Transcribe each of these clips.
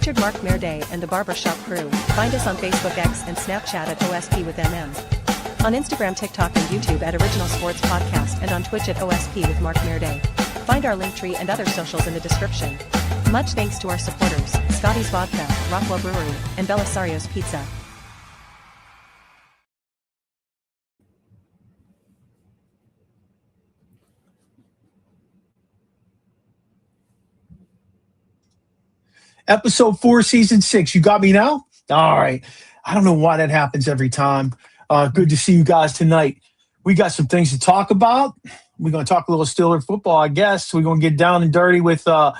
featured Mark Merday and the Barbershop Crew. Find us on Facebook, X, and Snapchat at OSP with MM. On Instagram, TikTok, and YouTube at Original Sports Podcast, and on Twitch at OSP with Mark Merday. Find our link tree and other socials in the description. Much thanks to our supporters, Scotty's Vodka, Rockwell Brewery, and Belisario's Pizza. Episode 4, Season 6. You got me now? All right. I don't know why that happens every time. Good to see you guys tonight. We got some things to talk about. We're going to talk a little Steeler football, I guess. We're going to get down and dirty with the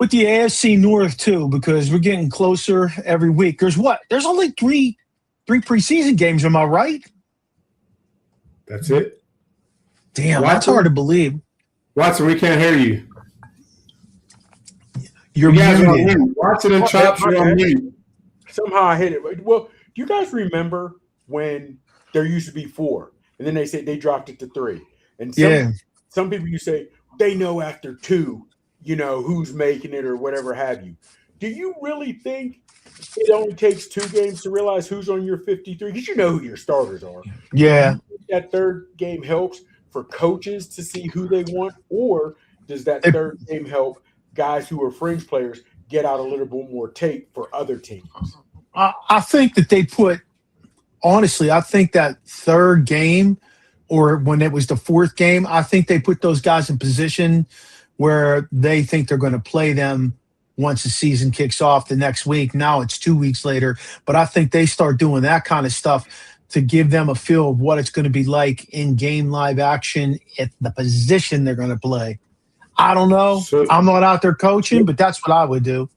AFC North, too, because we're getting closer every week. There's only three preseason games, am I right? That's it. Damn, Watson, that's hard to believe. Watson, we can't hear you. You're muted. Watson and Chops are on mute. Somehow I hit it. Well, do you guys remember when there used to be 4, and then they said they dropped it to 3? And some people you say they know after 2, who's making it or whatever have you. Do you really think it only takes 2 games to realize who's on your 53? Because you know who your starters are. Yeah. That third game helps for coaches to see who they want, or does that third game help guys who are fringe players get out a little bit more tape for other teams? I think that I think that third game, or when it was the 4th game, I think they put those guys in position where they think they're going to play them once the season kicks off the next week. Now it's 2 weeks later, but I think they start doing that kind of stuff to give them a feel of what it's going to be like in game live action at the position they're going to play. I don't know. I'm not out there coaching, but that's what I would do.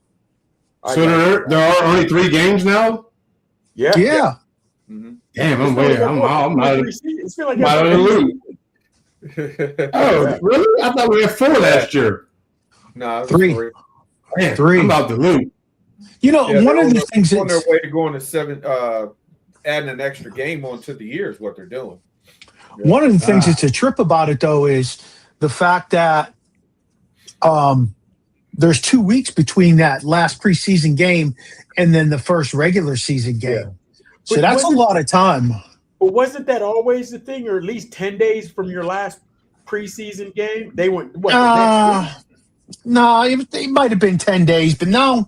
So there are only 3 games now? Yeah. Mm-hmm. Damn, I'm out of the loop. Oh, really? I thought we had 4 last year. No, 3. Man, 3. I'm out the loop. One of the things on their way to going to 7, adding an extra game onto the year is what they're doing. One of the things that's a trip about it, though, is the fact that there's 2 weeks between that last preseason game and then the first regular season game. Yeah. So that's a lot of time. But wasn't that always the thing, or at least 10 days from your last preseason game? They went, what, No, it might have been 10 days, but no.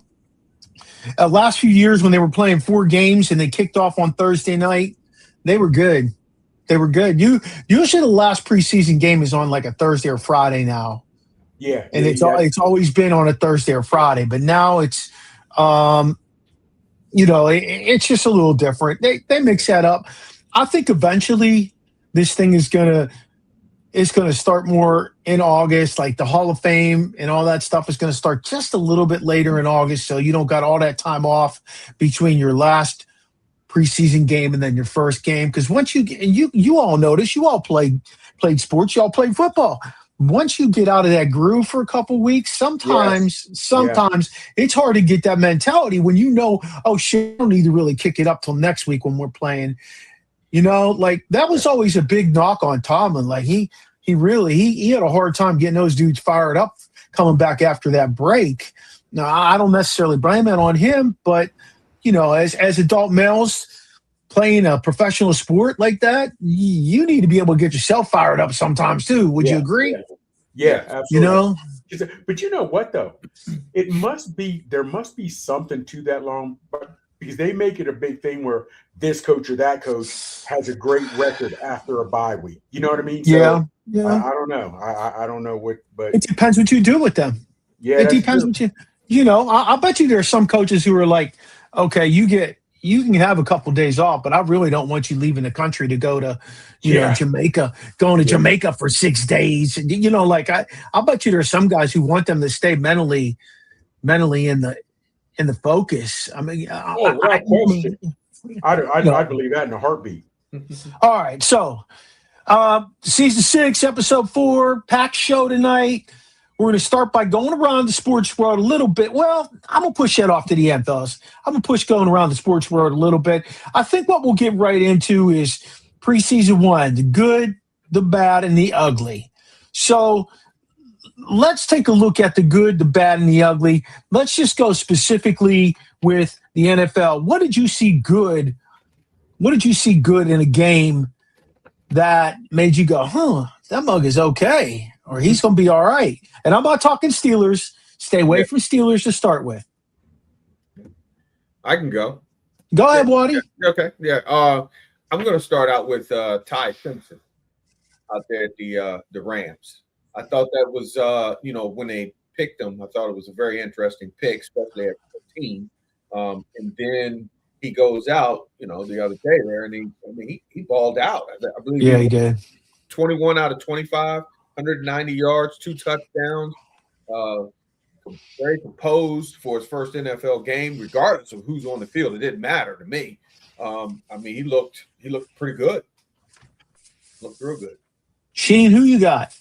Last few years when they were playing 4 games and they kicked off on Thursday night, they were good. Usually the last preseason game is on like a Thursday or Friday now. Yeah. And it's always been on a Thursday or Friday, but now it's it's just a little different. They mix that up. I think eventually this thing is gonna start more in August, like the Hall of Fame and all that stuff is gonna start just a little bit later in August, so you don't got all that time off between your last preseason game and then your first game. Because once you all notice, you all played sports, you all played football. Once you get out of that groove for a couple weeks, sometimes it's hard to get that mentality when oh shit, I don't need to really kick it up till next week when we're playing. Like that was always a big knock on Tomlin. Like he had a hard time getting those dudes fired up coming back after that break. Now I don't necessarily blame it on him, but as adult males playing a professional sport like that, you need to be able to get yourself fired up sometimes too. Would you agree? Yeah, absolutely. But you know what though? There must be something to that long, because they make it a big thing where this coach or that coach has a great record after a bye week. You know what I mean? So, yeah. I don't know. I don't know what, but it depends what you do with them. Yeah, it depends what I bet you there are some coaches who are like, okay, you can have a couple of days off, but I really don't want you leaving the country to go to, Jamaica, going to Jamaica for 6 days. I bet you there are some guys who want them to stay mentally in the focus. I mean, I believe that in a heartbeat. All right. So, season 6, episode 4, packed show tonight. We're going to start by going around the sports world a little bit. Well, I'm going to push that off to the end, fellas. I'm going to push going around the sports world a little bit. I think what we'll get right into is preseason 1, the good, the bad, and the ugly. So let's take a look at the good, the bad, and the ugly. Let's just go specifically with the NFL. What did you see good? What did you see good in a game that made you go, that mug is okay, or he's going to be all right? And I'm not talking Steelers. Stay away from Steelers to start with. I can go. Go ahead, Waddy. Okay, yeah. I'm going to start out with Ty Simpson out there at the Rams. I thought that was, when they picked him, I thought it was a very interesting pick, especially at 14. And then he goes out, the other day there, and he balled out. I believe he did. 21 out of 25, 190 yards, 2 touchdowns. Very composed for his first NFL game, regardless of who's on the field. It didn't matter to me. He looked pretty good. Looked real good. Sheen, who you got?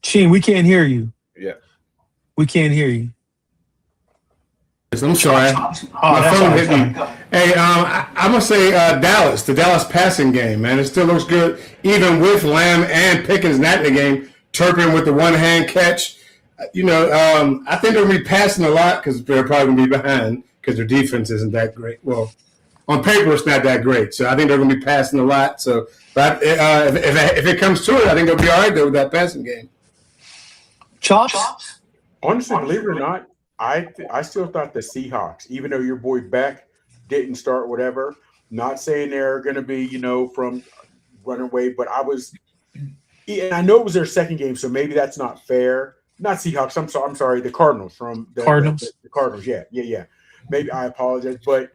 Sheen, we can't hear you. Yeah. We can't hear you. I'm sorry. My phone hit me. Hey, I'm going to say Dallas, the Dallas passing game, man. It still looks good, even with Lamb and Pickens not in the game. Turpin with the one-hand catch. I think they're going to be passing a lot because they're probably going to be behind because their defense isn't that great. Well, on paper, it's not that great. So I think they're going to be passing a lot. So, but if it comes to it, I think they'll be all right, though, with that passing game. Chops? Honestly, believe it or not, I still thought the Seahawks, even though your boy Beck didn't start whatever, not saying they're going to be, from running away, but and I know it was their second game, so maybe that's not fair. Not Seahawks, I'm sorry, the Cardinals from the Cardinals. The Cardinals, yeah. Maybe I apologize, but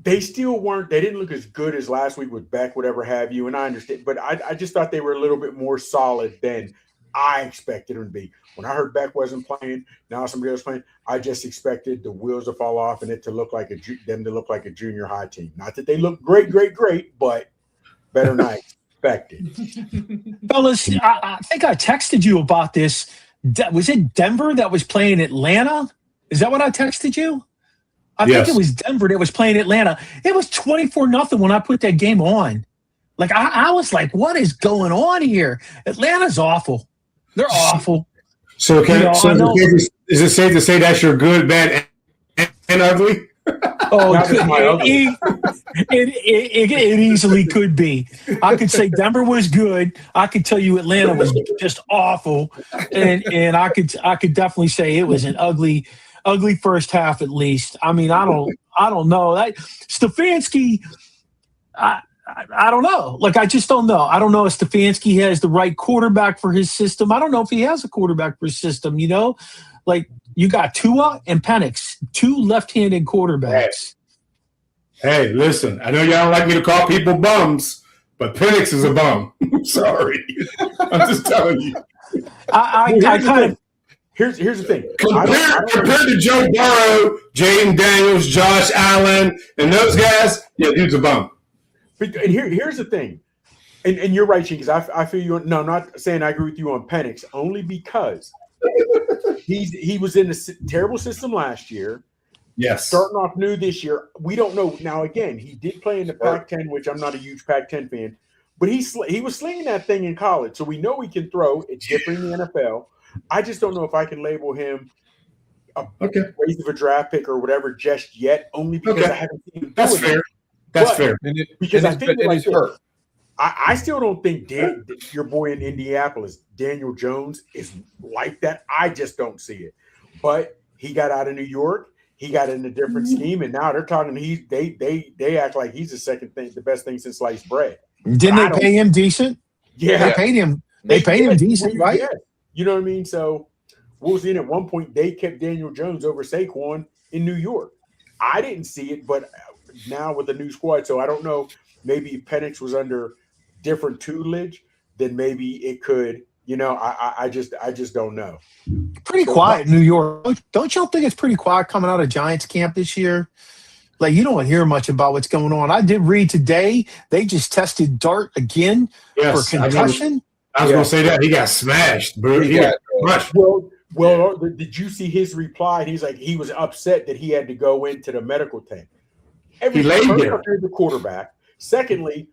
they still weren't, they didn't look as good as last week with Beck, whatever have you, and I understand, but I just thought they were a little bit more solid than I expected them to be. When I heard Beck wasn't playing, now somebody else playing, I just expected the wheels to fall off and it to look like them to look like a junior high team. Not that they look great, but better than I expected. Fellas, I think I texted you about this. Was it Denver that was playing Atlanta? Is that what I texted you? I think it was Denver that was playing Atlanta. It was 24-0 when I put that game on. Like, I was like, what is going on here? Atlanta's awful. They're awful. So, is it safe to say that's your good, bad, and ugly? Oh, it easily could be. I could say Denver was good. I could tell you Atlanta was just awful, and I could definitely say it was an ugly first half at least. I mean, I don't know. Stefanski, I don't know. Like, I just don't know. I don't know if Stefanski has the right quarterback for his system. I don't know if he has a quarterback for his system, Like, you got Tua and Penix, 2 left-handed quarterbacks. Hey, listen, I know y'all don't like me to call people bums, but Penix is a bum. I'm sorry. I'm just telling you. Here's the thing. Compared to Joe Burrow, Jaden Daniels, Josh Allen, and those guys, dude's a bum. And here's the thing, and you're right, Sheen, because I feel you. No, I'm not saying I agree with you on Penix, only because he was in a terrible system last year. Yes. Starting off new this year, we don't know. Now, again, he did play in the Pac-10, which I'm not a huge Pac-10 fan, but he was slinging that thing in college, so we know he can throw. It's different in the NFL. I just don't know if I can label him a waste of a draft pick or whatever just yet, only because I haven't seen him. That's fair. That's fair. Because I think he's hurt. I still don't think your boy in Indianapolis, Daniel Jones, is like that. I just don't see it. But he got out of New York. He got in a different scheme, and now they're talking. They act like he's the best thing since sliced bread. Didn't they pay him decent? Yeah, they paid him. They paid him decent, right? Yeah. You know what I mean? So we'll see. At one point, they kept Daniel Jones over Saquon in New York. I didn't see it, but now with the new squad, so I don't know. Maybe if Penix was under different tutelage, then maybe it could. I just don't know. Pretty quiet in New York. Don't y'all think it's pretty quiet coming out of Giants camp this year? Like, you don't hear much about what's going on. I did read today they just tested Dart again for concussion. I was going to say that. He got smashed, bro. He got crushed. Well, did you see his reply? He's like, he was upset that he had to go into the medical tank. He laid there. The quarterback. Secondly,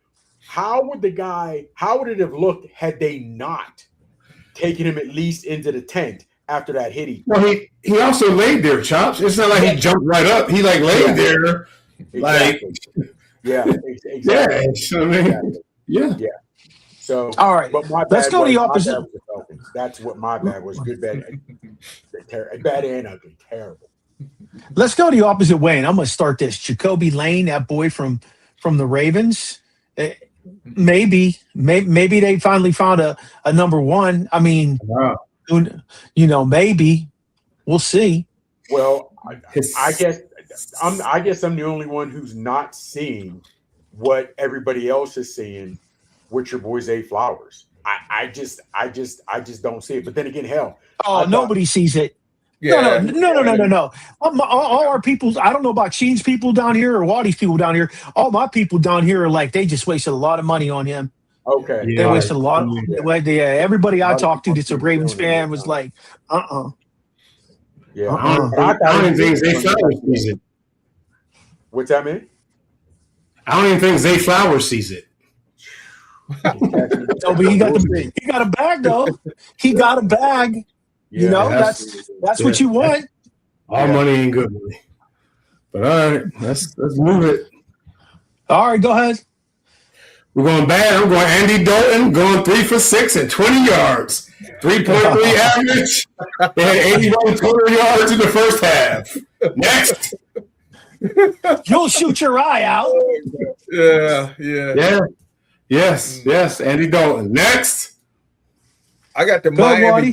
how would it have looked had they not taken him at least into the tent after that hit? Well, he also laid there, Chops. It's not like he jumped right up. He like laid there. Exactly. Exactly. Yeah. I mean, yeah. So, all right, but let's go to the opposite. That's what my bad was. Good, bad, bad and ugly, terrible. Let's go the opposite way, and I'm going to start this. Jacoby Lane, that boy from the Ravens. Maybe they finally found a number one. I mean, wow. Maybe we'll see. Well, I guess I'm the only one who's not seeing what everybody else is seeing with your boy Zay Flowers. I just don't see it. But then again, hell, nobody sees it. Yeah. No. All our people, I don't know about Sheen's people down here or Waddy's people down here. All my people down here are like, they just wasted a lot of money on him. Okay. They wasted a lot. Everybody I talked to that's a Ravens fan was like, Yeah. I don't even think Zay Flowers sees it. What's that mean? I don't even think Zay Flowers sees it. No, but he got a bag though. He got a bag. Yeah, that's what you want. All money ain't good money. But all right, let's move it. All right, go ahead. We're going bad. I'm going Andy Dalton, going 3 for 6 at 20 yards. 3.3 average. They had 81 total yards in the first half. Next. You'll shoot your eye out. Yeah. Yes, Andy Dalton. Next. I got the Miami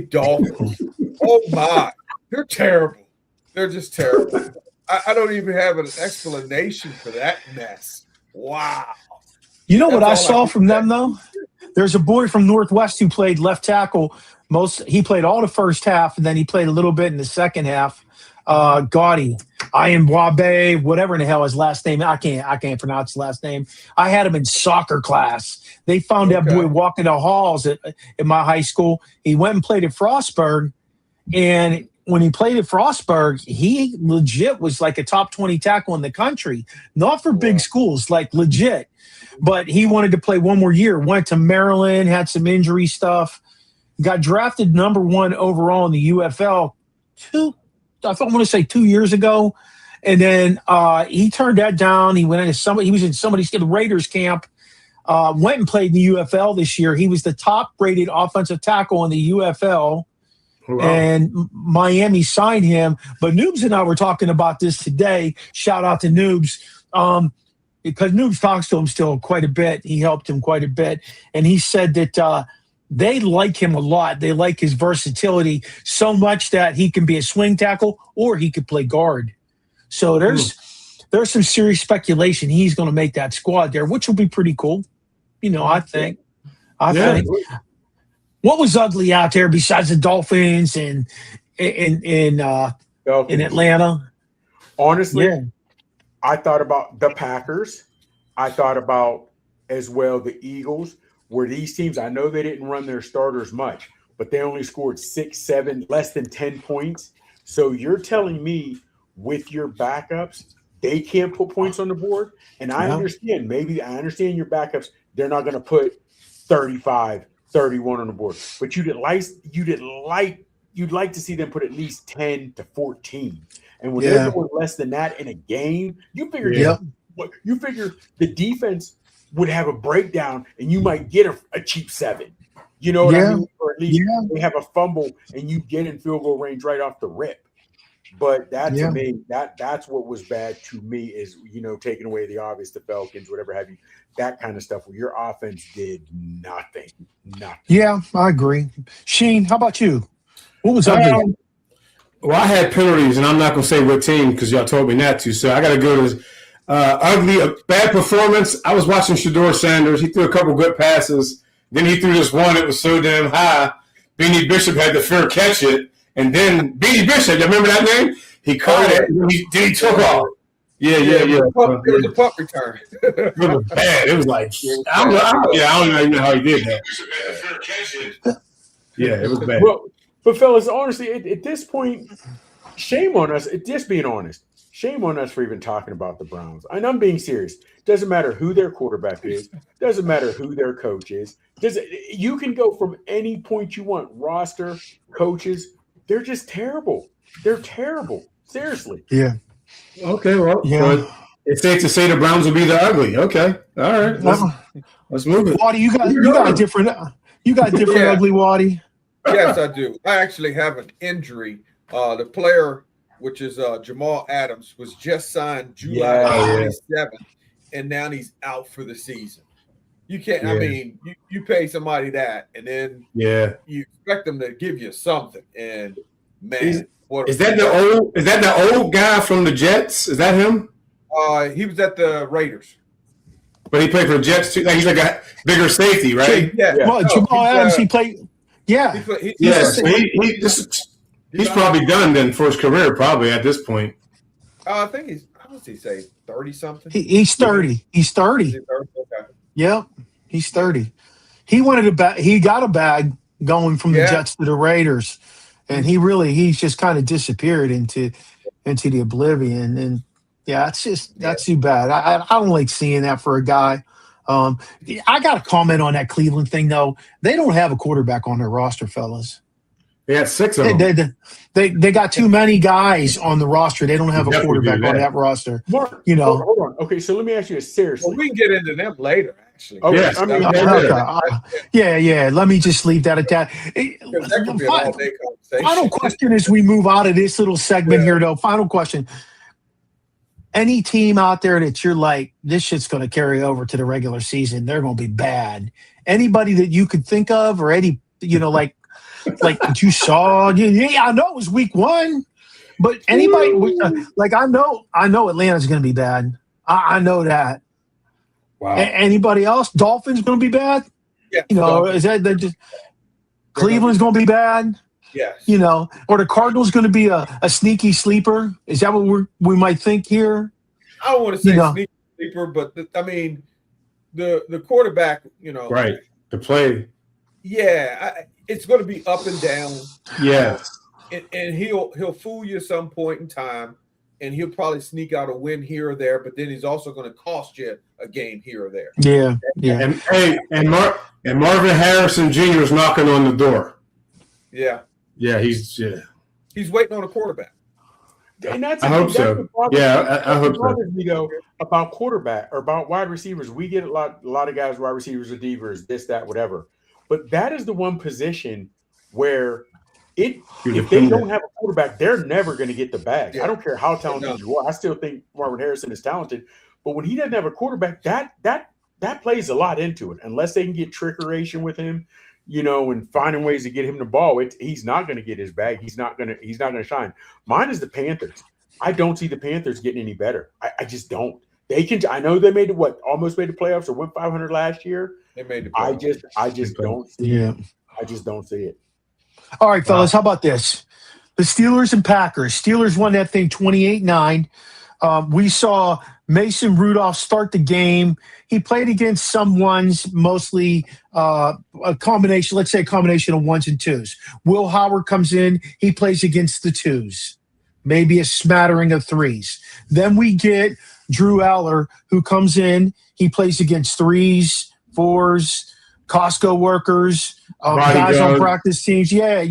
Dolphins. Oh, my. They're terrible. They're just terrible. I don't even have an explanation for that mess. Wow. You know what I saw from them, though? There's a boy from Northwest who played left tackle. He played all the first half, and then he played a little bit in the second half. Gaudy, Wabe, whatever in the hell his last name. I can't pronounce his last name. I had him in soccer class. They found that boy walking the halls at my high school. He went and played at Frostburg, and when he played at Frostburg, he legit was like a top 20 tackle in the country. Not for big schools, like legit. But he wanted to play one more year. Went to Maryland, had some injury stuff. Got drafted number 1 overall in the UFL 2 years ago. And then he turned that down. He went into he was in somebody's Raiders camp. Went and played in the UFL this year. He was the top-rated offensive tackle in the UFL. Wow. And Miami signed him. But Noobs and I were talking about this today. Shout out to Noobs. Because Noobs talks to him still quite a bit. He helped him quite a bit. And he said that they like him a lot. They like his versatility so much that he can be a swing tackle or he could play guard. So there's some serious speculation he's going to make that squad there, which will be pretty cool. I think. What was ugly out there besides the Dolphins and in Atlanta? Honestly, I thought about the Packers. I thought about as well the Eagles, where these teams, I know they didn't run their starters much, but they only scored 6, 7, less than 10 points. So you're telling me with your backups, they can't put points on the board? And I understand your backups, they're not going to put 35, 31 on the board. But you'd like to see them put at least 10 to 14. And when they're doing less than that in a game, you figure the defense would have a breakdown and you might get a cheap 7. You know what I mean? Or at least they have a fumble and you get in field goal range right off the rip. But that to me, that's what was bad to me is, taking away the obvious, the Falcons, whatever have you, that kind of stuff where your offense did nothing. Yeah, I agree. Sheen, how about you? What was ugly? Well, I had penalties, and I'm not going to say what team because y'all told me not to. So I got to go to ugly, a bad performance. I was watching Shedeur Sanders. He threw a couple good passes. Then he threw this one that was so damn high. Beanie Bishop had to fair catch it. And then Beanie Bishop, you remember that name? He caught it, and then he took off. Yeah. It was a punt return. It was bad. It was like, I don't even know how he did that. Yeah, it was bad. Well, but fellas, honestly, at this point, shame on us. Just being honest, shame on us for even talking about the Browns. And I'm being serious. Doesn't matter who their quarterback is. Doesn't matter who their coach is. You can go from any point you want. Roster, coaches, they're just terrible. They're terrible. Seriously. Yeah. Okay, well, yeah. It's safe to say the Browns will be the ugly. Okay, all right. Let's move it. Waddy, you got a different ugly, Waddy. Yes, I do. I actually have an injury. The player, which is Jamal Adams, was just signed July 27th, and now he's out for the season. You can't. Yeah. I mean, you pay somebody that, and then you expect them to give you something. And man, is that the old guy from the Jets? Is that him? He was at the Raiders, but he played for the Jets too. He's like a bigger safety, right? Yeah. Well, no, Jamal Adams, he played. Yeah. He's probably done then for his career, probably at this point. I think he's. How does he say? 30 something. He's 30. He's 30. Is he 30? Okay. Yep, he's 30. He wanted a bag. He got a bag going from the Jets to the Raiders, and he's just kind of disappeared into the oblivion. And that's too bad. I don't like seeing that for a guy. I got to comment on that Cleveland thing though. They don't have a quarterback on their roster, fellas. They had 6 of them. They got too many guys on the roster. They don't have a quarterback on that roster. Mark, hold on. Okay, so let me ask you seriously. Well, we can get into them later, actually. Okay, yes, yeah. Let me just leave that at that. That could be an all-day conversation. Final question as we move out of this little segment here, though. Final question. Any team out there that you're like, this shit's going to carry over to the regular season, they're going to be bad. Anybody that you could think of, or any, like that you saw? Yeah, I know it was week 1, but anybody I know Atlanta's going to be bad. I know that. Wow. Anybody else? Dolphins going to be bad? Yeah. Is that just Cleveland's going to be bad? Yes. Or the Cardinals going to be a sneaky sleeper? Is that what we might think here? I don't want to say sneaky sleeper, but the quarterback, right, the play. Yeah, it's going to be up and down. Yes, and he'll fool you at some point in time, and he'll probably sneak out a win here or there. But then he's also going to cost you a game here or there. Yeah. And Marvin Harrison Jr. is knocking on the door. Yeah. Yeah, he's waiting on a quarterback. And I hope so. Yeah, I hope so. Me though about quarterback or about wide receivers, we get a lot of guys, wide receivers are divas, this, that, whatever. But that is the one position where if they don't have a quarterback, they're never going to get the bag. Yeah. I don't care how talented you are. I still think Marvin Harrison is talented, but when he doesn't have a quarterback, that plays a lot into it. Unless they can get trickeration with him, and finding ways to get him the ball, he's not going to get his bag. He's not going to shine. Mine is the Panthers. I don't see the Panthers getting any better. I just don't. They can. I know they almost made the playoffs or went 500 last year. They made the playoffs. I just don't see it. I just don't see it. All right, fellas, how about this? The Steelers and Packers. Steelers won that thing 28-9. We saw Mason Rudolph start the game. He played against some ones, mostly a combination of 1s and 2s. Will Howard comes in. He plays against the 2s, maybe a smattering of 3s. Then we get Drew Aller, who comes in. He plays against 3s, 4s, Costco workers, guys on practice teams. Yeah,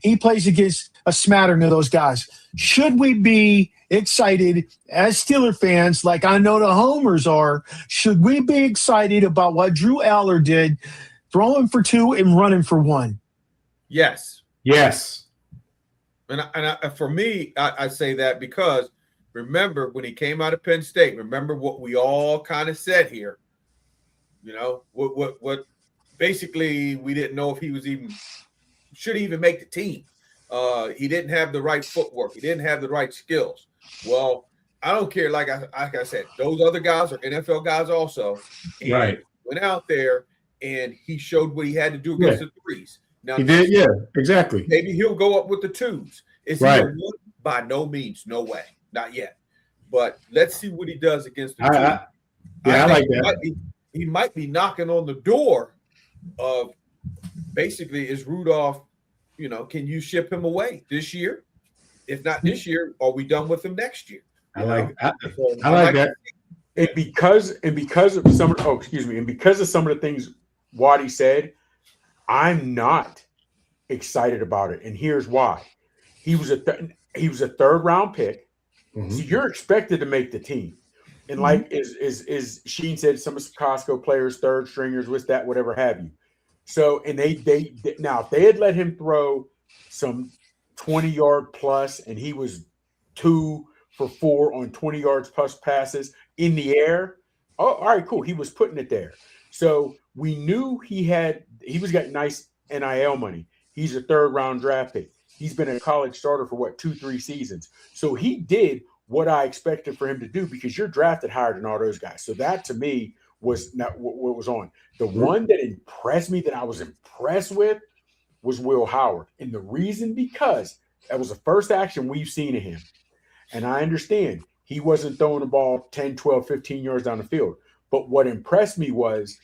he plays against a smattering of those guys. Should we be excited as Steeler fans, like I know the homers are, should we be excited about what Drew Aller did, throwing for 2 and running for 1? Yes. And for me, I say that because remember when he came out of Penn State, remember what we all kind of said here, what basically we didn't know if he was should even make the team. He didn't have the right footwork. He didn't have the right skills. Well, I don't care. Like I said, those other guys are NFL guys also. And right. Went out there and he showed what he had to do against the 3s. Now he did. Yeah, exactly. Maybe he'll go up with the 2s. Is he a 1? By no means, no way, not yet. But let's see what he does against the 2s. I like that. He might be knocking on the door of basically is Rudolph. Can you ship him away this year? If not this year, are we done with him next year? I like that. And because of some of the things Waddy said, I'm not excited about it, and here's why. He was a third round pick, so you're expected to make the team. And like is Sheen said, some of Costco players, third stringers, with that, whatever have you. So, and they now if they had let him throw some 20-yard plus, and he was 2 for 4 on 20 yards plus passes in the air. Oh, all right, cool. He was putting it there. So we knew he was got nice NIL money. He's a third-round draft pick. He's been a college starter for 2-3 seasons. So he did what I expected for him to do, because you're drafted higher than all those guys. So that to me was not what was on. The one that impressed me, that I was impressed with, was Will Howard. And the reason, because that was the first action we've seen of him. And I understand he wasn't throwing the ball 10, 12, 15 yards down the field. But what impressed me was,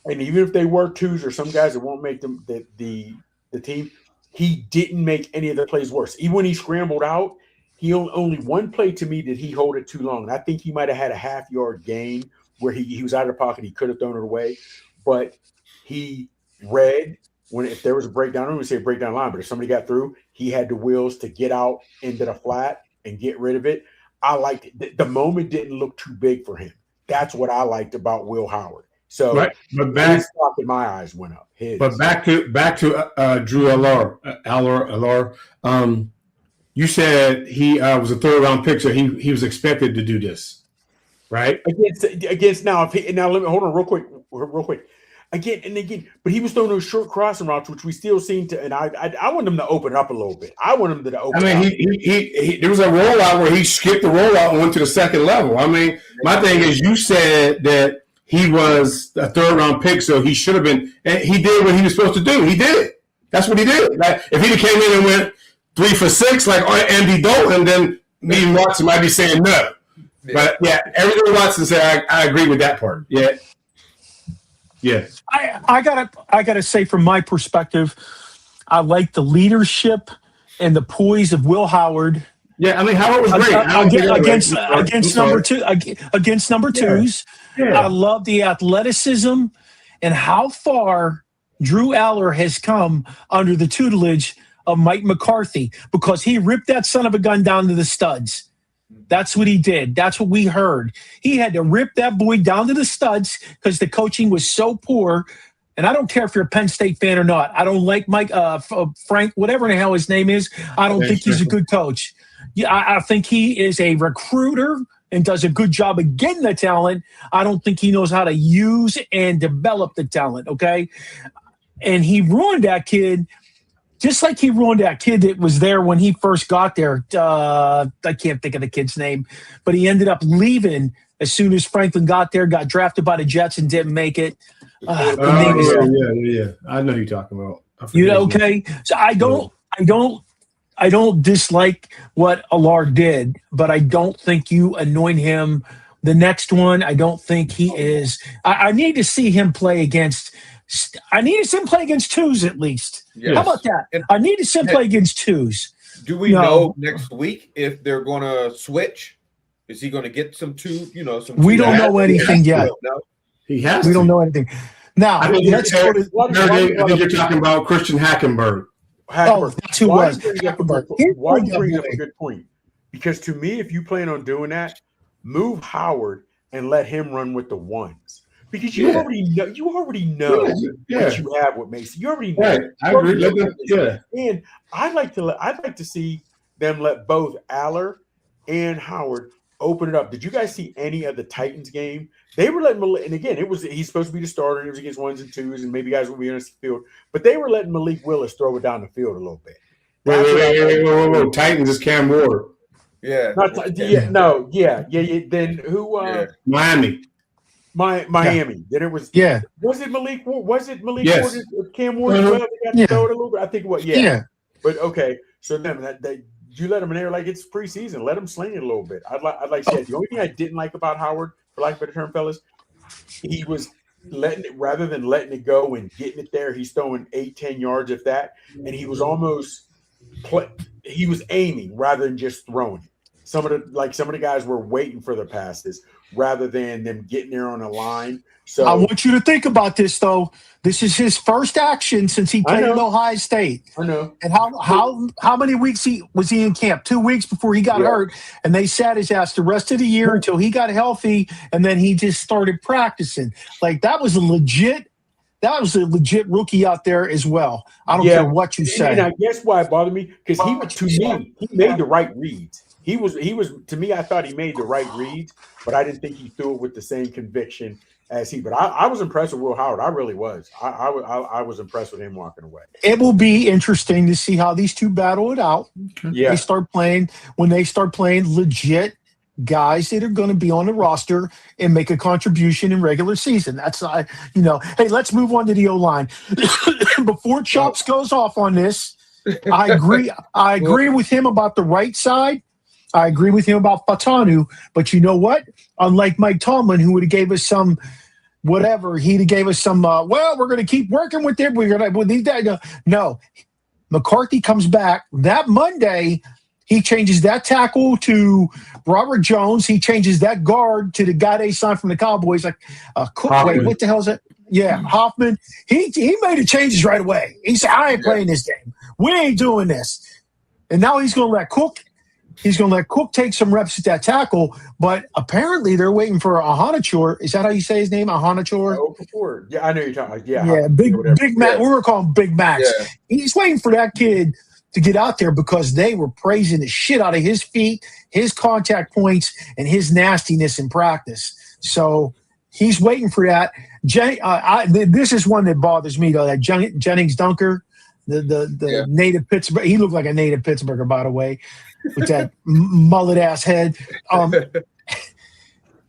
and even if they were twos or some guys that won't make them the team, he didn't make any of the plays worse. Even when he scrambled out, he only one play to me did he hold it too long. And I think he might have had a half-yard gain where he was out of the pocket. He could have thrown it away. But he read if there was a breakdown, I don't even say breakdown line, but if somebody got through, he had the wheels to get out into the flat and get rid of it. I liked it. The moment didn't look too big for him. That's what I liked about Will Howard. So, right. But back, stock in my eyes went up. But back to Drew Allor. You said he was a third-round pick, so he was expected to do this, right? Against now. Let me hold on real quick. Again, but he was throwing those short crossing routes, which we still seem to. And I want him to open up a little bit. I want him to open. I mean, he there was a rollout where he skipped the rollout and went to the second level. I mean, my thing is, you said that he was a third-round pick, so he should have been. And he did what he was supposed to do. He did it. That's what he did. Like, if he came in and went 3 for 6 like Andy Dalton, then me and Watson might be saying no. But yeah, everything Watson said, I agree with that part. Yeah. Yeah. I gotta say, from my perspective, I like the leadership and the poise of Will Howard. Yeah, I mean, Howard was great against number twos. Yeah. I love the athleticism and how far Drew Allor has come under the tutelage of Mike McCarthy, because he ripped that son of a gun down to the studs. That's what he did. That's what we heard. He had to rip that boy down to the studs because the coaching was so poor. And I don't care if you're a Penn State fan or not. I don't like Frank, whatever the hell his name is. I don't think he's a good coach. Yeah, I think he is a recruiter and does a good job of getting the talent. I don't think he knows how to use and develop the talent, okay? And he ruined that kid, just like he ruined that kid that was there when he first got there. I can't think of the kid's name, but he ended up leaving as soon as Franklin got there, got drafted by the Jets and didn't make it. Yeah. I know who you're talking about. Okay? So I don't dislike what Allard did, but I don't think you anoint him the next one. I don't think he is. I need to see him play against – I need to see him play against twos at least. Yes. How about that? I need to see him play against twos. Do we know next week if they're going to switch? Is he going to get some two? We don't know anything yet. He has. We don't know anything. Now, I think you're talking about Christian Hackenberg. Oh, that's who was. Why do you bring up a good point? Because to me, if you plan on doing that, move Howard and let him run with the ones. Because you already know what you have with Mason. You already know. Right. I agree. And I'd like to see them let both Allor and Howard open it up. Did you guys see any of the Titans game? They were letting Malik, and again, he's supposed to be the starter, and it was against ones and twos, and maybe guys will be on the field. But they were letting Malik Willis throw it down the field a little bit. Wait. Titans is Cam Ward. Yeah. Then who? Miami. Miami. Yeah. Then it was. Yeah. Was it Malik? Yes. Ward? Cam Ward as well? They got to throw it a little bit. I think what? Yeah. But okay. So then you let him in there like it's preseason. Let him sling it a little bit. I'd like to say the only thing I didn't like about Howard, for lack of a better term, fellas, he was letting it rather than letting it go and getting it there. He's throwing 8-10 yards if that, and he was almost he was aiming rather than just throwing. Some of the guys were waiting for the passes rather than them getting there on a line. So I want you to think about this, though. This is his first action since he played at Ohio State. I know. And how many weeks was he in camp? 2 weeks before he got hurt, and they sat his ass the rest of the year until he got healthy, and then he just started practicing. Like that was a legit rookie out there as well. I don't care what you say. And I guess why it bothered me, because he made the right reads. He was to me, I thought he made the right reads, but I didn't think he threw it with the same conviction as he. But I was impressed with Will Howard. I really was. I was impressed with him walking away. It will be interesting to see how these two battle it out. Yeah. When they start playing legit guys that are going to be on the roster and make a contribution in regular season. That's hey, let's move on to the O-line. Before Chops goes off on this, I agree with him about the right side. I agree with him about Fatanu, but you know what? Unlike Mike Tomlin, who would have gave us some whatever, he'd have gave us some, we're going to keep working with them. We're going to no. McCarthy comes back that Monday. He changes that tackle to Robert Jones. He changes that guard to the guy they signed from the Cowboys. Like, wait, what the hell is that? Yeah, Hoffman. He made the changes right away. He said, I ain't playing this game. We ain't doing this. And now he's going to let Cook. He's going to let Cook take some reps at that tackle, but apparently they're waiting for Ahanachor. Is that how you say his name, Ahanachor? Yeah, I know you're talking. Big Max. We were calling Big Max. Yeah. He's waiting for that kid to get out there because they were praising the shit out of his feet, his contact points, and his nastiness in practice. So he's waiting for that. This is one that bothers me, though, that Jennings Dunker, the native Pittsburgh. He looked like a native Pittsburgher, by the way, with that mullet-ass head.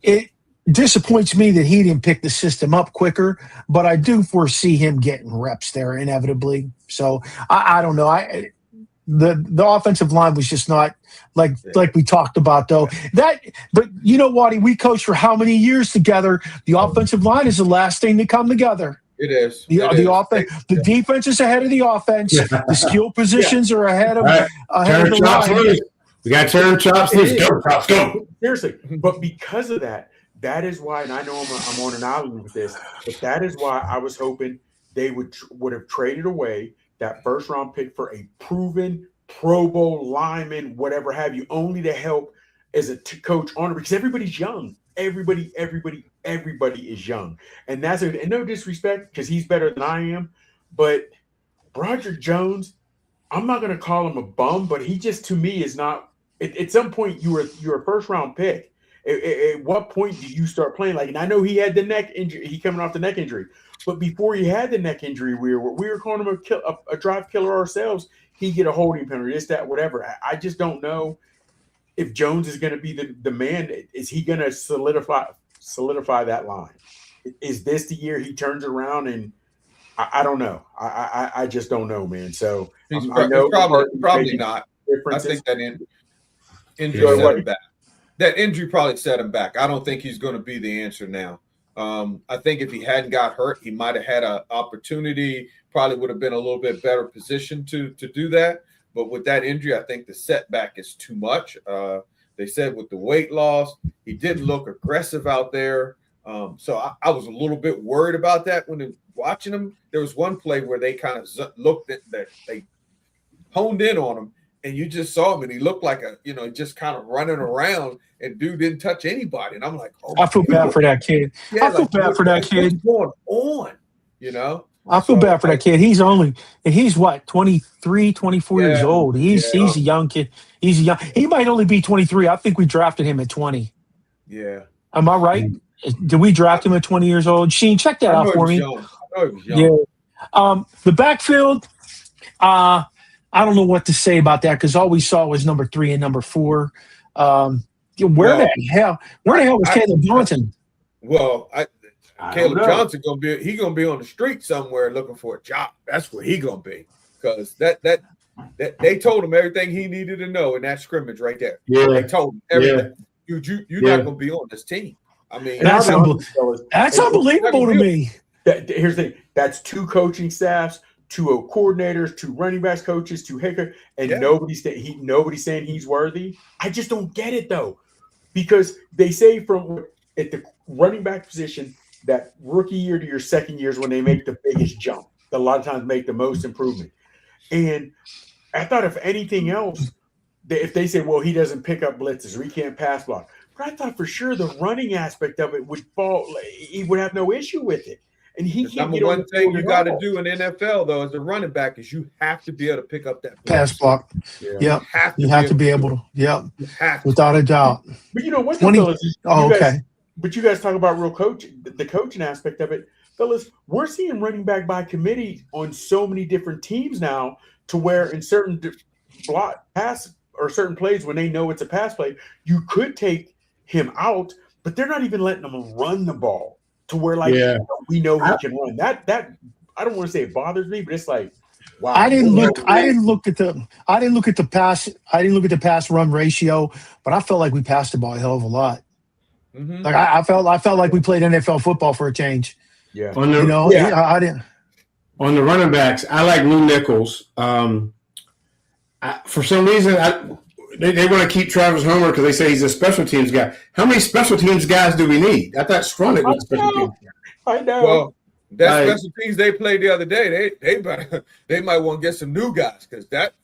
It disappoints me that he didn't pick the system up quicker, but I do foresee him getting reps there inevitably. So I don't know. The offensive line was just not like we talked about, though. But you know, Waddy, we coached for how many years together? The offensive line is the last thing to come together. It is. The offense, the defense is ahead of the offense. The skill positions are ahead of the line. We got to turn chops loose. Go. Seriously, but because of that is why, and I know I'm on an island with this, but that is why I was hoping they would have traded away that first round pick for a proven Pro Bowl lineman, whatever have you, only to help as a coach on it, because everybody's young. Everybody is young, and that's and no disrespect, because he's better than I am, but Broderick Jones, I'm not going to call him a bum, but he just, to me, is not. At some point, you're a first round pick. At what point do you start playing? Like, and I know he had the neck injury. He coming off the neck injury, but before he had the neck injury, we were calling him a drive killer ourselves. He get a holding penalty, this, that, whatever. I just don't know if Jones is going to be the man. Is he going to solidify that line? Is this the year he turns around? And I don't know. I just don't know, man. So I know probably not. I think that injury set him back. That injury probably set him back. I don't think he's going to be the answer now. I think if he hadn't got hurt, he might have had an opportunity, probably would have been a little bit better position to do that. But with that injury, I think the setback is too much. They said with the weight loss, he didn't look aggressive out there. So I was a little bit worried about that when watching him. There was one play where they kind of looked at that, they honed in on him, and you just saw him, and he looked like just kind of running around, and dude didn't touch anybody. And I'm like, oh, I feel bad for that kid. I feel bad for that kid. What's going on, I feel bad for that kid. He's what, 23, 24 years old. He's a young kid. He might only be 23. I think we drafted him at 20. Yeah. Am I right? Did we draft him at 20 years old? Sheen, check that out for me. I know he was young. Yeah. The backfield, I don't know what to say about that, because all we saw was number 3 and number 4. Where the hell was Caleb Johnson? Well, Caleb Johnson gonna be on the street somewhere looking for a job. That's where he gonna be, because that they told him everything he needed to know in that scrimmage right there. Yeah, they told him everything. You're not gonna be on this team. I mean, that's unbelievable to me. Here's the thing. That's 2 coaching staffs, to coordinators, to running backs coaches, to head coach, and nobody's saying he's worthy. I just don't get it though, because they say from at the running back position that rookie year to your second year is when they make the biggest jump. A lot of times make the most improvement. And I thought if anything else, if they say, well, he doesn't pick up blitzes or he can't pass block, but I thought for sure the running aspect of it would fall. He would have no issue with it. And he can't number one thing you got to do in NFL though as a running back is you have to be able to pick up that pass block. Yeah, you have to be able to. Yeah, without a doubt. But you know what? But you guys talk about the coaching aspect of it, fellas. We're seeing running back by committee on so many different teams now, to where in certain block pass or certain plays when they know it's a pass play, you could take him out, but they're not even letting him run the ball to where we know he can run. That I don't want to say it bothers me, but it's like, wow. I didn't look at the pass run ratio, but I felt like we passed the ball a hell of a lot. Mm-hmm. Like I felt like we played NFL football for a change. Yeah. I didn't. On the running backs, I like Lou Nichols. For some reason, they want to keep Travis Homer because they say he's a special teams guy. How many special teams guys do we need? I thought Stronick was a special teams guy. I know. Well, that special teams they played the other day, they might want to get some new guys because that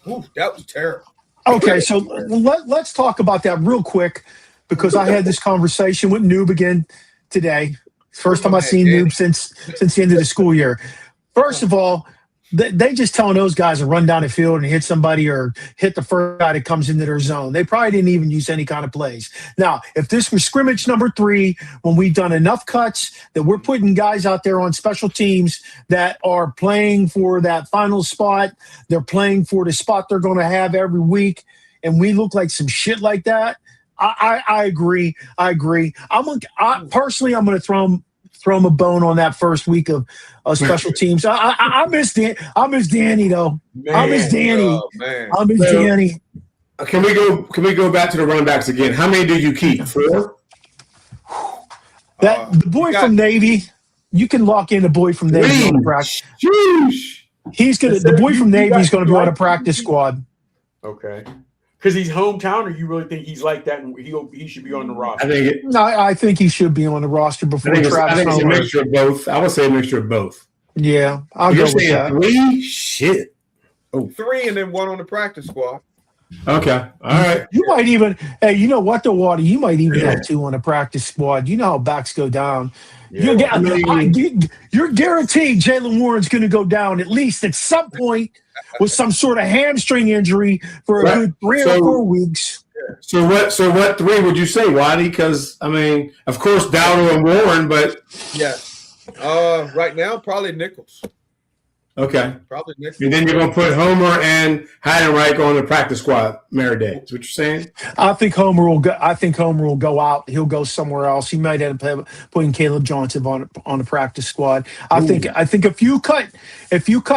was terrible. Okay, so let's talk about that real quick because I had this conversation with Noob again today. First time I've seen Noob since the end of the school year. First of all, they just telling those guys to run down the field and hit somebody or hit the first guy that comes into their zone. They probably didn't even use any kind of plays. Now, if this was scrimmage number 3, when we've done enough cuts that we're putting guys out there on special teams that are playing for that final spot, they're playing for the spot they're going to have every week, and we look like some shit like that, I agree. I'm personally going to throw him a bone on that first week of special teams. I miss Danny though. Man, I miss Danny. I miss Danny. Can we go back to the running backs again? How many did you keep? 4? The boy from Navy. You can lock in the boy from Navy on the practice. The boy from Navy is going to be on a practice squad. Okay. Because he's hometown, or you really think he's like that and he should be on the roster? I think he should be on the roster before Travis. I think it's a mixture of both. I would say a mixture of both. Yeah, I'll go with that. 3? Shit. 3 and then 1 on the practice squad. Okay. All right. You might even – hey, you know what, though, Waddy? You might even have 2 on the practice squad. You know how backs go down. Yeah. You're guaranteed Jaylen Warren's going to go down at least at some point with some sort of hamstring injury for a good 3 or 4 weeks. So what 3 would you say, Waddy? Because, I mean, of course, Dowdle and Warren, but – yeah. Right now, probably Nichols. Okay. Probably Nichols. And then you're going to put Homer and Heidenreich on the practice squad, Day. Is what you're saying? I think Homer will go out. He'll go somewhere else. He might end up putting Caleb Johnson on the practice squad. I think if you cut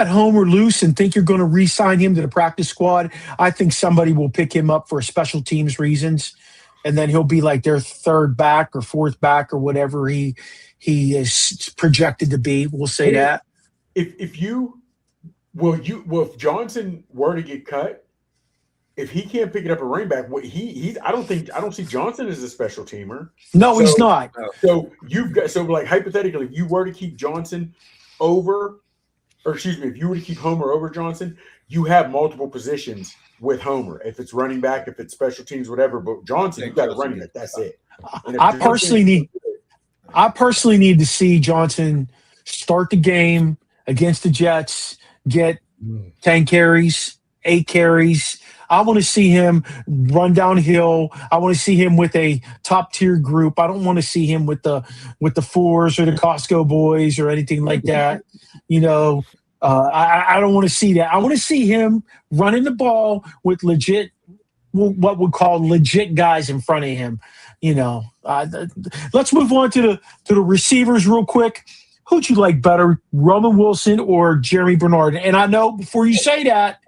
Homer loose and think you're going to re-sign him to the practice squad, I think somebody will pick him up for special teams reasons, and then he'll be like their 3rd back or 4th back or whatever he is projected to be. We'll say that. If Johnson were to get cut, if he can't pick it up a running back, I don't see Johnson as a special teamer. No, he's not. So hypothetically, if you were to keep Johnson if you were to keep Homer over Johnson, you have multiple positions with Homer. If it's running back, if it's special teams, whatever. But Johnson, you got a running back. That's it. I personally need to see Johnson start the game against the Jets, get 10 carries, 8 carries. I want to see him run downhill. I want to see him with a top-tier group. I don't want to see him with the fours or the Costco boys or anything like that. I don't want to see that. I want to see him running the ball with legit, what we call legit guys in front of him. Let's move on to the receivers real quick. Who'd you like better, Roman Wilson or Jeremy Bernard? And I know before you say that,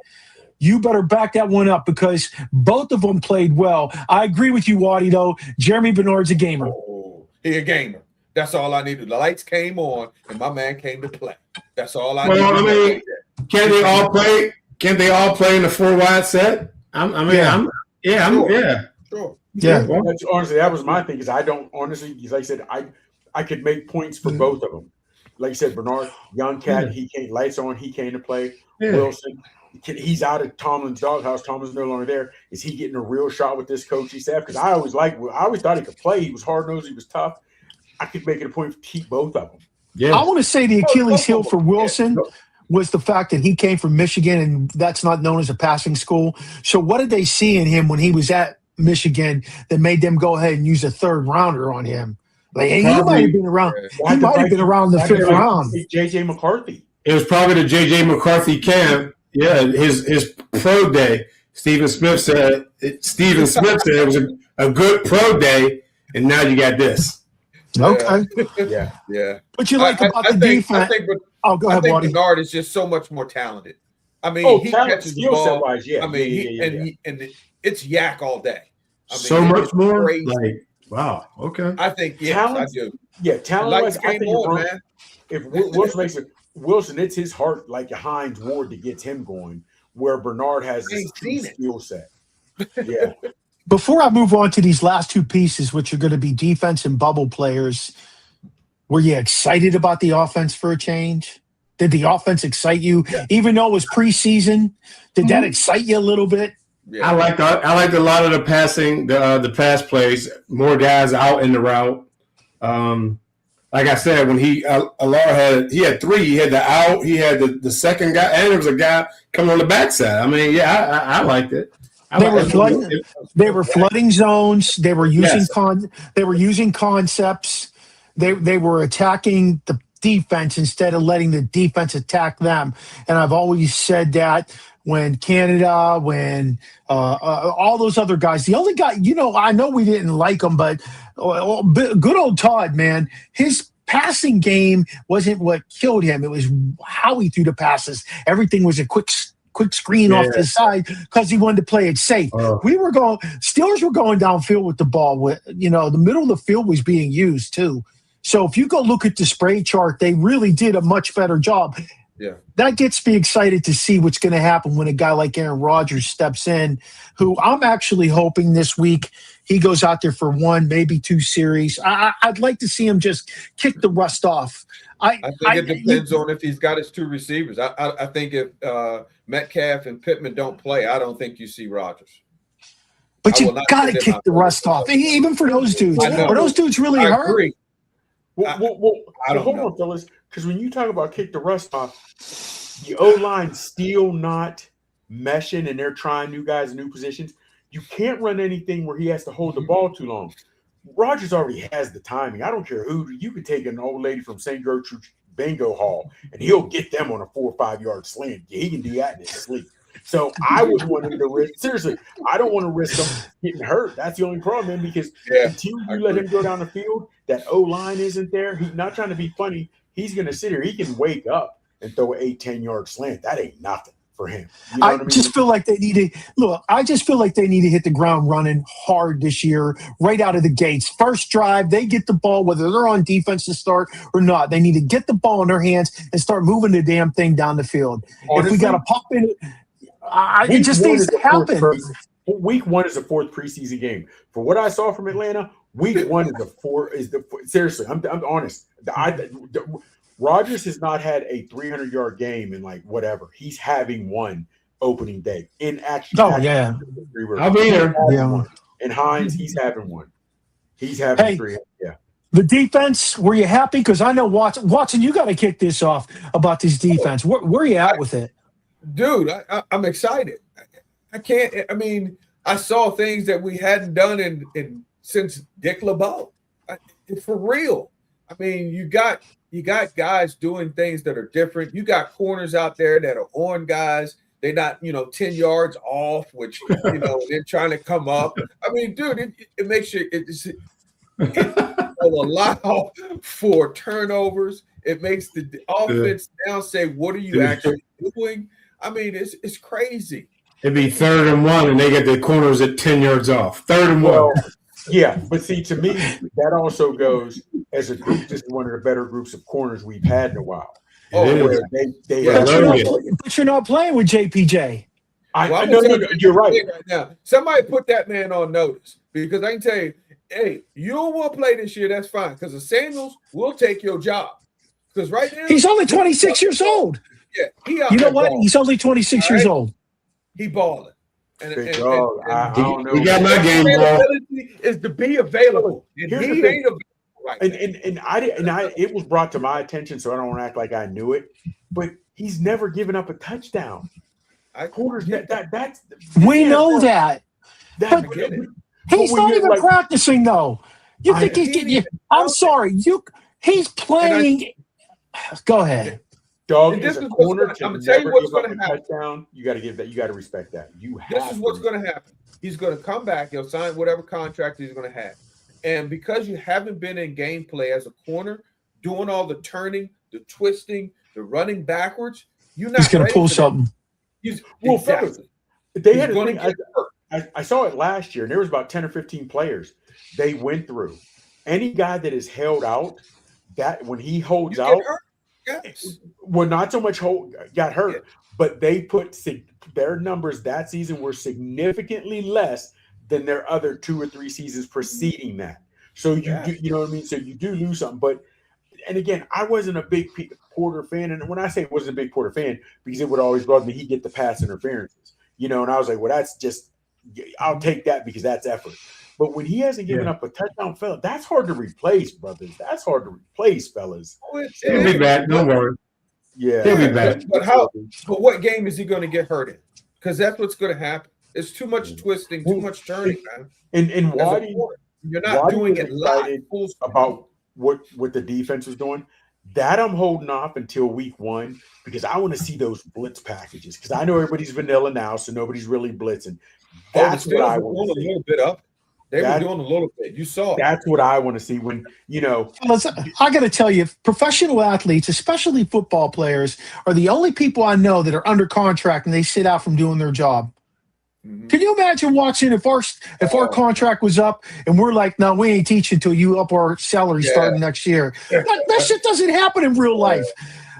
you better back that one up because both of them played well. I agree with you, Waddy, though. Jeremy Bernard's a gamer. Oh, he's a gamer. That's all I needed. The lights came on, and my man came to play. That's all I Well, needed. I mean, can they all play? Can they all play in the 4-wide set? Sure. Yeah. That's, honestly, that was my thing. Because I don't honestly, like I said, I could make points for both of them. Like I said, Bernard, young cat, he came, lights on, he came to play. Yeah. Wilson, he's out of Tomlin's doghouse. Tomlin's no longer there. Is he getting a real shot with this coaching staff? Because I always thought he could play. He was hard nosed. He was tough. I could make it a point to keep both of them. Yeah. I want to say the Achilles heel for Wilson was the fact that he came from Michigan, and that's not known as a passing school. So what did they see in him when he was at Michigan that made them go ahead and use a third rounder on him? Like, he might have been around. He might have been around the fifth round. JJ McCarthy. It was probably the JJ McCarthy camp. Yeah, his pro day. Stephen Smith said it was a good pro day, and now you got this. Okay. Yeah. What you like about the defense? Go ahead, I think Bernard is just so much more talented. I mean, he catches the ball. Wise, yeah. I mean, and it's yak all day. I mean, so much more. Crazy. Like, wow. Okay. I think talent, I do. Yeah, talent wise, I think man. If Wilson makes it, Wilson, it's his heart like a Hines Ward that gets him going. Where Bernard has his skill set. Yeah. Before I move on to these last two pieces, which are going to be defense and bubble players, were you excited about the offense for a change? Did the offense excite you, even though it was preseason? Did that excite you a little bit? Yeah. I liked a lot of the passing, the pass plays. More guys out in the route. Like I said, when Alar had three. He had the out. He had the second guy, and there was a guy coming on the backside. I mean, I liked it. They were flooding zones. They were using they were using concepts. They were attacking the defense instead of letting the defense attack them. And I've always said that when Canada, when all those other guys, the only guy, I know we didn't like him, but good old Todd, man, his passing game wasn't what killed him. It was how he threw the passes. Everything was a quick screen off to the side because he wanted to play it safe. Steelers were going downfield with the ball. The middle of the field was being used too. So if you go look at the spray chart, they really did a much better job. Yeah, that gets me excited to see what's going to happen when a guy like Aaron Rodgers steps in, who I'm actually hoping this week he goes out there for one, maybe two series. I'd like to see him just kick the rust off. I think it depends on if he's got his two receivers. I think if Metcalf and Pittman don't play, I don't think you see Rodgers. But you got to kick the rust off, even for those dudes. Are those dudes really hurt? I agree. Hold on, fellas, because when you talk about kick the rust off, the O-line still not meshing and they're trying new guys in new positions. You can't run anything where he has to hold the ball too long. Rodgers already has the timing. I don't care who. You could take an old lady from St. Gertrude Bingo Hall and he'll get them on a 4 or 5 yard slant. Yeah, he can do that in his sleep. So I would want him to risk. Seriously, I don't want to risk him getting hurt. That's the only problem, man, because until you let him go down the field, that O-line isn't there. He's not trying to be funny. He's going to sit here. He can wake up and throw an 8-10 yard slant. That ain't nothing for him. You know what I mean? Just feel like they need to look. I just feel like they need to hit the ground running hard this year, right out of the gates. First drive, they get the ball, whether they're on defense to start or not. They need to get the ball in their hands and start moving the damn thing down the field. Honestly, if we got to pop in, it just needs to happen. Week 1 is the 4th preseason game. For what I saw from Atlanta, week 1 is the seriously. I'm honest. Rodgers has not had a 300-yard game in like whatever. He's having one opening day in action. Oh yeah, I'll be there. Yeah, and Hines, he's having one. He's having 3. Yeah. The defense, were you happy? Because I know Watson, you got to kick this off about this defense. Where are you at with it? Dude, I'm excited. I can't. I mean, I saw things that we hadn't done since Dick LeBeau. For real. I mean, you got guys doing things that are different. You got corners out there that are on guys. They're not, 10 yards off, which they're trying to come up. I mean, dude, it makes you. It will allow for turnovers. It makes the offense now say, "What are you actually doing?" I mean, it's crazy. It'd be 3rd and 1, and they get the corners at 10 yards off. 3rd and 1. Yeah, but see, to me, that also goes as a group. This is one of the better groups of corners we've had in a while. It is. They Yeah, have. But you're not playing with JPJ. No, you're right. Now, somebody put that man on notice because I can tell you, hey, you don't want to play this year, that's fine. Because the Samuels will take your job. Because right now he's only 26 years old. Yeah, you know what? Balling. He's only 26 years old. He balling. I don't know. He got my game, bro. Is to be available. Here's the thing. Right. It was brought to my attention, so I don't want to act like I knew it. But he's never given up a touchdown. We know that. He's not even practicing though. You think he's getting? I'm sorry. He's playing. Go ahead. Dog is a corner. I'm gonna tell you what's going to happen. Touchdown. You got to give that. You got to respect that. This is what's going to happen. He's going to come back. He'll sign whatever contract he's going to have. And because you haven't been in gameplay as a corner, doing all the turning, the twisting, the running backwards, you're not. He's going to pull something. Fellas, they had a thing. I saw it last year, and there was about 10 or 15 players they went through. Any guy that is held out, that when he holds out, well, not so much got hurt, but they put their numbers that season were significantly less than their other 2 or 3 seasons preceding that. So you know what I mean? So you do lose something. But, and again, I wasn't a big Porter fan. And when I say I wasn't a big Porter fan, because it would always bother me, he'd get the pass interferences, and I was like, well, that's just, I'll take that because that's effort. But when he hasn't given up a touchdown, fella, that's hard to replace, brothers. That's hard to replace, fellas. He'll be back. Don't worry. Yeah. He'll be back. But what game is he going to get hurt in? Because that's what's going to happen. It's too much twisting, too much turning, man. And why you're not doing it live about what the defense was doing? That I'm holding off until week 1 because I want to see those blitz packages because I know everybody's vanilla now, so nobody's really blitzing. That's what I want to see. A little bit up. They were doing a little bit. You saw it. That's what I want to see when, I got to tell you, professional athletes, especially football players, are the only people I know that are under contract and they sit out from doing their job. Mm-hmm. Can you imagine watching if our contract was up and we're like, no, we ain't teaching until you up our salary starting next year? That shit doesn't happen in real life.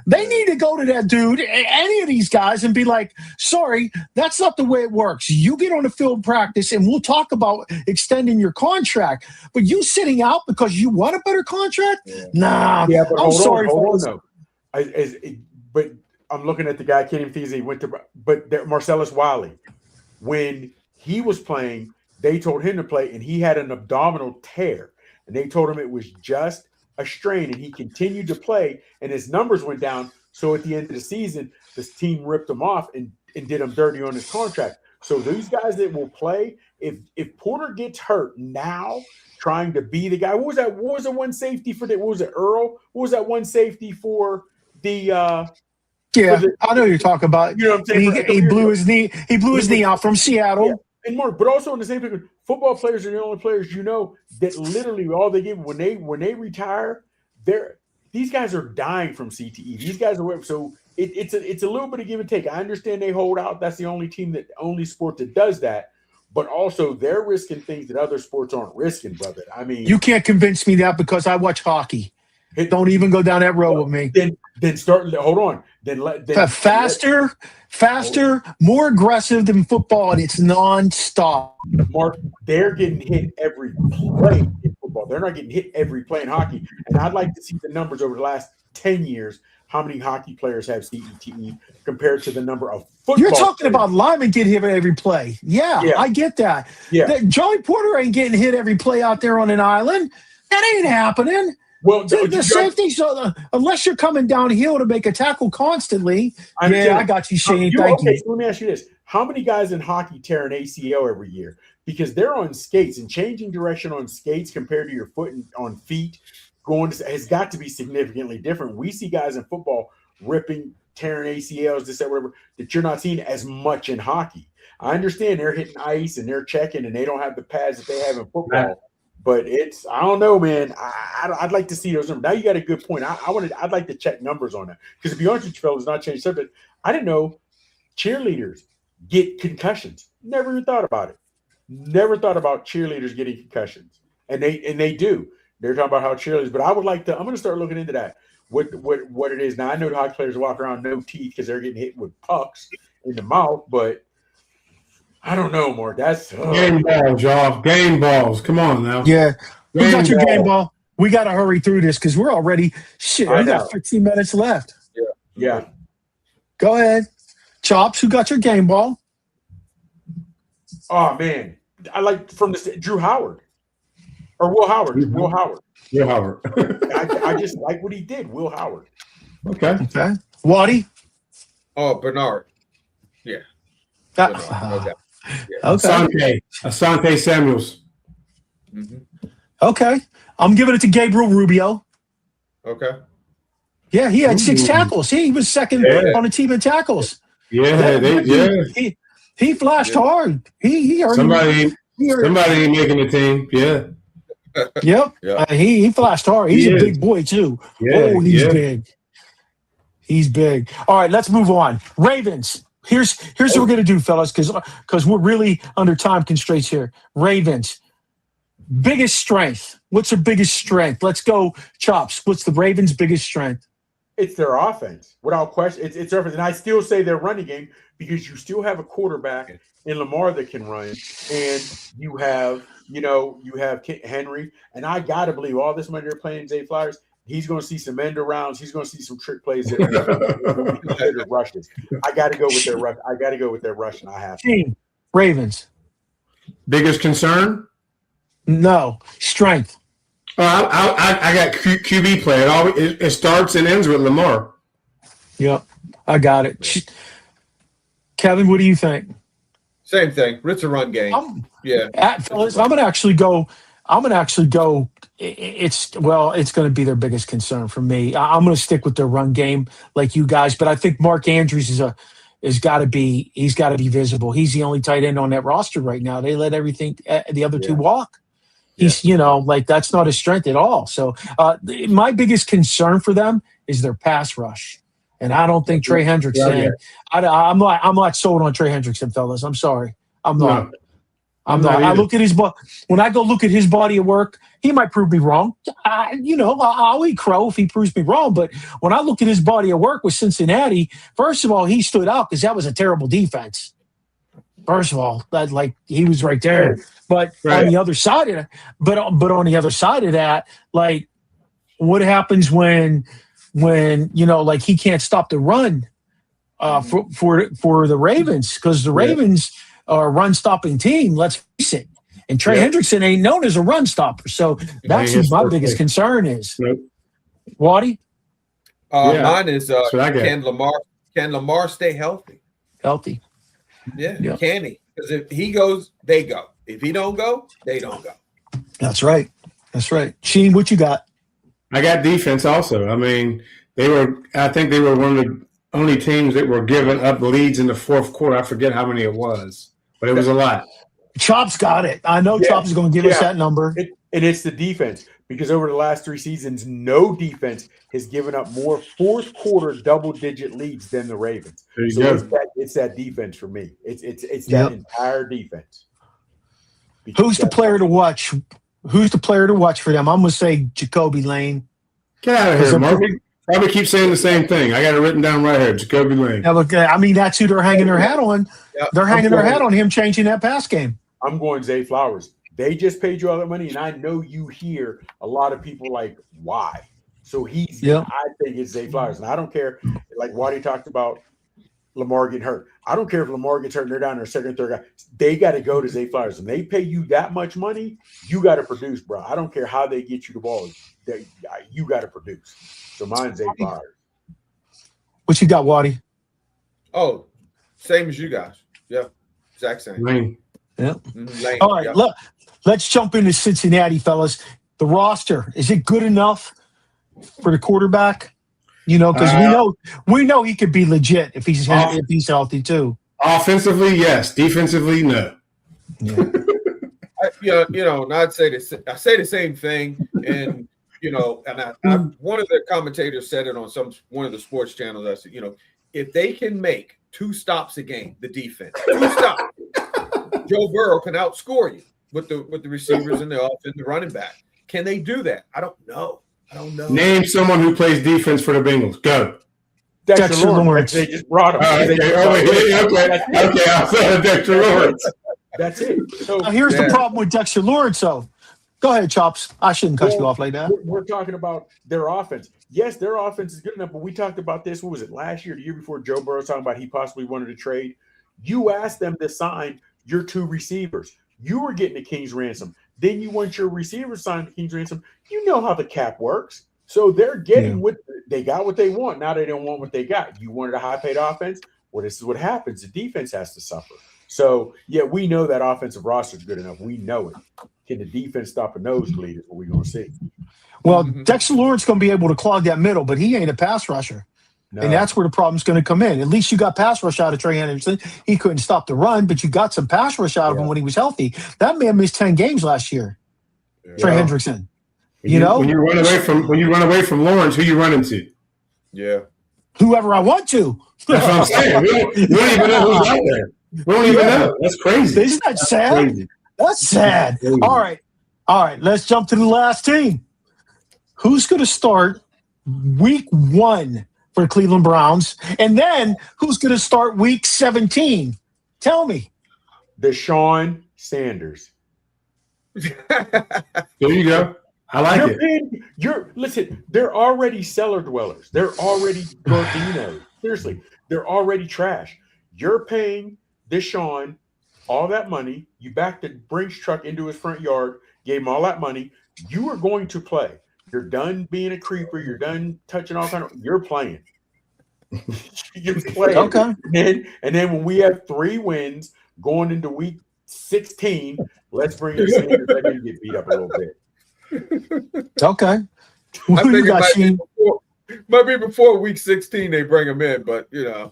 They need to go to that dude, any of these guys, and be like, sorry, that's not the way it works. You get on the field practice, and we'll talk about extending your contract. But you sitting out because you want a better contract? Yeah. Nah, yeah, but I'm sorry. But I'm looking at the guy, I can't even think he went to – but Marcellus Wiley, when he was playing, they told him to play, and he had an abdominal tear. And they told him it was just – a strain, and he continued to play, and his numbers went down. So at the end of the season, this team ripped him off and did him dirty on his contract. So these guys that will play, if Porter gets hurt now, trying to be the guy, what was that? What was the one safety for that? What was it, Earl? What was that one safety for the? I know you're talking about. You know what I'm saying? He blew his knee. He blew his knee out from Seattle. Yeah. And Mark, but also in the same thing, football players are the only players that literally all they give when they retire, these guys are dying from CTE. These guys are so it's a little bit of give and take. I understand they hold out. That's the only sport that does that. But also they're risking things that other sports aren't risking, brother. I mean, you can't convince me that because I watch hockey. Don't even go down that road with me. Then start. Hold on. Then faster, more aggressive than football, and it's nonstop. Mark, they're getting hit every play in football. They're not getting hit every play in hockey. And I'd like to see the numbers over the last 10 years. How many hockey players have CTE compared to the number of football? You're talking about linemen get hit every play. Yeah, I get that. Yeah, Joey Porter ain't getting hit every play out there on an island. That ain't happening. Well, the safety, unless you're coming downhill to make a tackle constantly. I got you, Shane. Thank you. So let me ask you this. How many guys in hockey tear an ACL every year? Because they're on skates, and changing direction on skates compared to your foot and on feet has got to be significantly different. We see guys in football tearing ACLs, this, that, whatever, that you're not seeing as much in hockey. I understand they're hitting ice and they're checking and they don't have the pads that they have in football. But I don't know, man. I'd like to see those numbers. Now you got a good point. I'd like to check numbers on that. Because to be honest with you, fellas, not change subject. I didn't know cheerleaders get concussions. Never even thought about it. Never thought about cheerleaders getting concussions, and they do. They're talking about how cheerleaders, but I would like to. I'm going to start looking into that. What it is now? I know hockey players walk around no teeth because they're getting hit with pucks in the mouth, but I don't know, Mark. That's game balls, y'all. Game balls. Come on now. Yeah. Who Game got your ball. game ball? We got to hurry through this because we're already shit. I We know. got 15 minutes left. yeah. Go ahead. Chops, who got your game ball? Oh man, I like from the Drew Howard or Will Howard. Will Howard. Will Howard. I just like what he did. Will Howard. Okay. Okay. Waddy? Oh, Bernard. Yeah. Ah, Bernard, no doubt. okay. Asante Samuels. Mhm. Okay. I'm giving it to Gabriel Rubio. Okay. Yeah, he had 6 Ooh. tackles. He was second Yeah. on the team in tackles. Yeah, He flashed hard. He earned Somebody he earned- ain't making the team. Yeah. Yep. Yeah. He flashed hard. He's He a is. big boy too. Yeah. Oh, he's yeah. big. He's big. All right, let's move on. Ravens. Here's what we're gonna do, fellas, because we're really under time constraints here. Ravens. Biggest strength. What's their biggest strength? Let's go, Chops. What's the Ravens' biggest strength? It's their offense, without question. It's their offense, and I still say their running game because you still have a quarterback in Lamar that can run, and you have Henry, and I gotta believe all this money they're playing Zay Flowers. He's going to see some end arounds. He's going to see some trick plays that are considered rushes. I got to go with their rush. I got to go with their rush, and I have to. Team. Ravens. Biggest concern? No. Strength. I got QB play. It starts and ends with Lamar. Yep. I got it. Kevin, what do you think? Same thing. It's a run game. Fellas, I'm gonna actually go. It's going to be their biggest concern for me. I'm going to stick with their run game, like you guys. But I think Mark Andrews he's got to be visible. He's the only tight end on that roster right now. They let the other two walk. He's that's not his strength at all. So my biggest concern for them is their pass rush. And I don't think Trey Hendrickson. I'm not sold on Trey Hendrickson, fellas. I'm sorry. I'm not. No. I'm not. I look at his when I go look at his body of work, he might prove me wrong. I'll eat crow if he proves me wrong. But when I look at his body of work with Cincinnati, first of all, he stood out because that was a terrible defense. First of all, he was right there. But on the other side of that, on the other side of that, what happens when he can't stop the run for the Ravens, because the Ravens are a run-stopping team, let's face it. And Trey Hendrickson ain't known as a run stopper. So that's what my biggest concern is. Waddy? Mine is can Lamar stay healthy? Healthy. Yeah. Can he? Because if he goes, they go. If he don't go, they don't go. That's right. Sheen, what you got? I got defense also. I mean, I think they were one of the only teams that were giving up leads in the fourth quarter. I forget how many it was, but it was a lot. Chops got it. I know Chops is going to give us that number. And it's the defense, because over the last 3 seasons, no defense has given up more fourth quarter double-digit leads than the Ravens. So it's that defense for me. It's that entire defense. Who's the player to watch? Who's the player to watch for them? I'm going to say Jacoby Lane. Get out of here, Mark. Probably keep saying the same thing. I got it written down right here, Jacoby Lane. Now, look, I mean, that's who they're hanging their hat on. Yep. They're hanging their hat on him changing that pass game. I'm going Zay Flowers. They just paid you all that money, and I know you hear a lot of people like, why? So I think it's Zay Flowers. And I don't care, like Waddy talked about Lamar getting hurt. I don't care if Lamar gets hurt and they're down their second, third guy. They got to go to Zay Flowers. And they pay you that much money, you got to produce, bro. I don't care how they get you the ball. You got to produce. So mine's Zay Flowers. What you got, Waddy? Oh, same as you guys. Yeah, exact same. Lane. Yeah. Lane. All right, let's jump into Cincinnati, fellas. The roster, is it good enough for the quarterback? Because we know he could be legit if he's healthy too. Offensively, yes. Defensively, no. Yeah. I'd say this. I say the same thing, and one of the commentators said it on one of the sports channels. I said, if they can make 2 stops a game, the defense, 2 stops, Joe Burrow can outscore you with the receivers and the offense, the running back. Can they do that? I don't know. Name someone who plays defense for the Bengals. Go. Dexter Lawrence. They just brought him. Okay. I said Dexter Lawrence. That's it. So now here's the problem with Dexter Lawrence, though. Go ahead, Chops. I shouldn't cut you off like that. We're talking about their offense. Yes, their offense is good enough, but we talked about this. What was it, last year, the year before? Joe Burrow talking about he possibly wanted to trade. You asked them to sign your 2 receivers. You were getting a king's ransom. Then you want your receivers signed the king's ransom. You know how the cap works. So they're getting what they got, what they want. Now they don't want what they got. You wanted a high-paid offense. Well, this is what happens. The defense has to suffer. So, yeah, we know that offensive roster is good enough. We know it. Can the defense stop a nosebleed is what we're going to see. Well, Dexter Lawrence is going to be able to clog that middle, but he ain't a pass rusher. No. And that's where the problem's going to come in. At least you got pass rush out of Trey Henderson. He couldn't stop the run, but you got some pass rush out of him when he was healthy. That man missed 10 games last year. Trey Hendrickson. When you run away from Lawrence, who you run into? Yeah. Whoever I want to. That's what I'm saying. We don't even know who's out there. We don't even know. That's crazy. Isn't that sad? That's sad. All right. Let's jump to the last team. Who's going to start week 1 for the Cleveland Browns? And then who's going to start week 17? Tell me. Deshaun Sanders. There you go. I like it. Listen, they're already cellar dwellers. They're already Gardino. Seriously, they're already trash. You're paying Deshaun all that money. You backed the Brinks truck into his front yard, gave him all that money. You are going to play. You're done being a creeper. You're done touching all kind of. You're playing. You're playing. Okay. And then when we have 3 wins going into week 16, let's bring in Sanders. They're going to get beat up a little bit. Okay. I think it might be before week 16 they bring him in, but Yeah,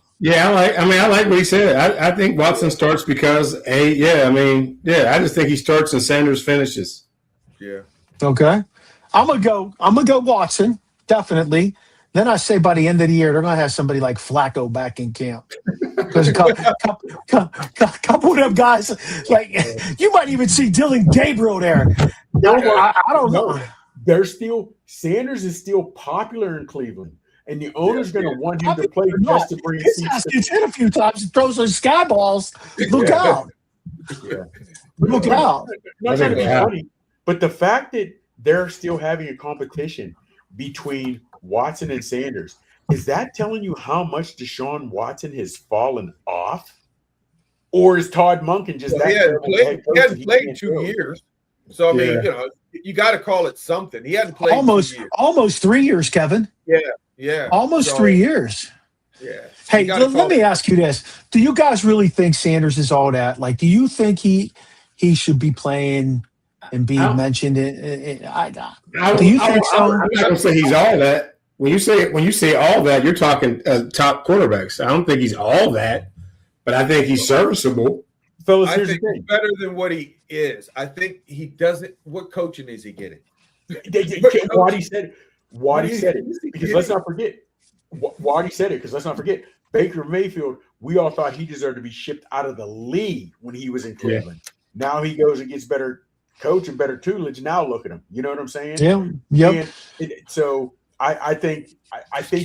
I like what he said. I think Watson starts because I just think he starts and Sanders finishes. Yeah. Okay. I'm gonna go Watson, definitely. Then I say by the end of the year, they're gonna have somebody like Flacco back in camp. Because a couple of them guys, like you might even see Dylan Gabriel there. I don't know. Sanders is still popular in Cleveland, and the owner's going to want him to play just to bring his ass gets hit a few times and throws those sky balls. Look out! Look out! Not trying to be funny, but the fact that they're still having a competition between Watson and Sanders, is that telling you how much Deshaun Watson has fallen off? Or is Todd Monken just he hasn't played 2 years. So, I mean, you got to call it something. He hadn't played almost 3 years, Kevin. Yeah. Almost 3 years. Yeah. Hey, let me ask you this. Do you guys really think Sanders is all that? Like, do you think he should be playing and being mentioned? Do you think so? I'm not going to say he's all that. When you say all that, you're talking top quarterbacks. I don't think he's all that, but I think he's serviceable. Fellas, I think he's better than what he is. I think he doesn't. What coaching is he getting? Waddy said it. Because let's not forget. Waddy said it because let's not forget. Baker Mayfield, we all thought he deserved to be shipped out of the league when he was in Cleveland. Yeah. Now he goes and gets better coach and better tutelage. Now look at him. You know what I'm saying? Yeah. Yep. So I think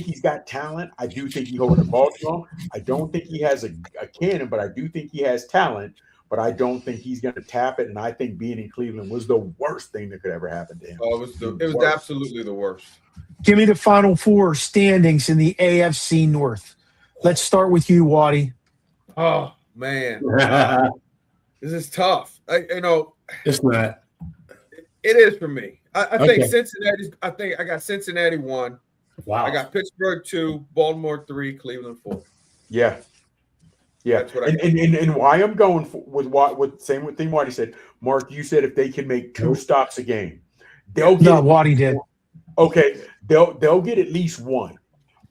he's got talent. I do think he holds the ball strong. I don't think he has a cannon, but I do think he has talent. But I don't think he's going to tap it. And I think being in Cleveland was the worst thing that could ever happen to him. Oh, it was absolutely the worst. Give me the Final Four standings in the AFC North. Let's start with you, Waddy. Oh, man. This is tough. It's not. It is for me. I think Cincinnati. I think I got Cincinnati 1. Wow. I got Pittsburgh 2, Baltimore 3, Cleveland 4. Yeah. That's what and why I'm going with same thing Waddy said. Mark, you said if they can make 2 stops a game, they'll get. No, Waddy did. Okay, they'll get at least 1.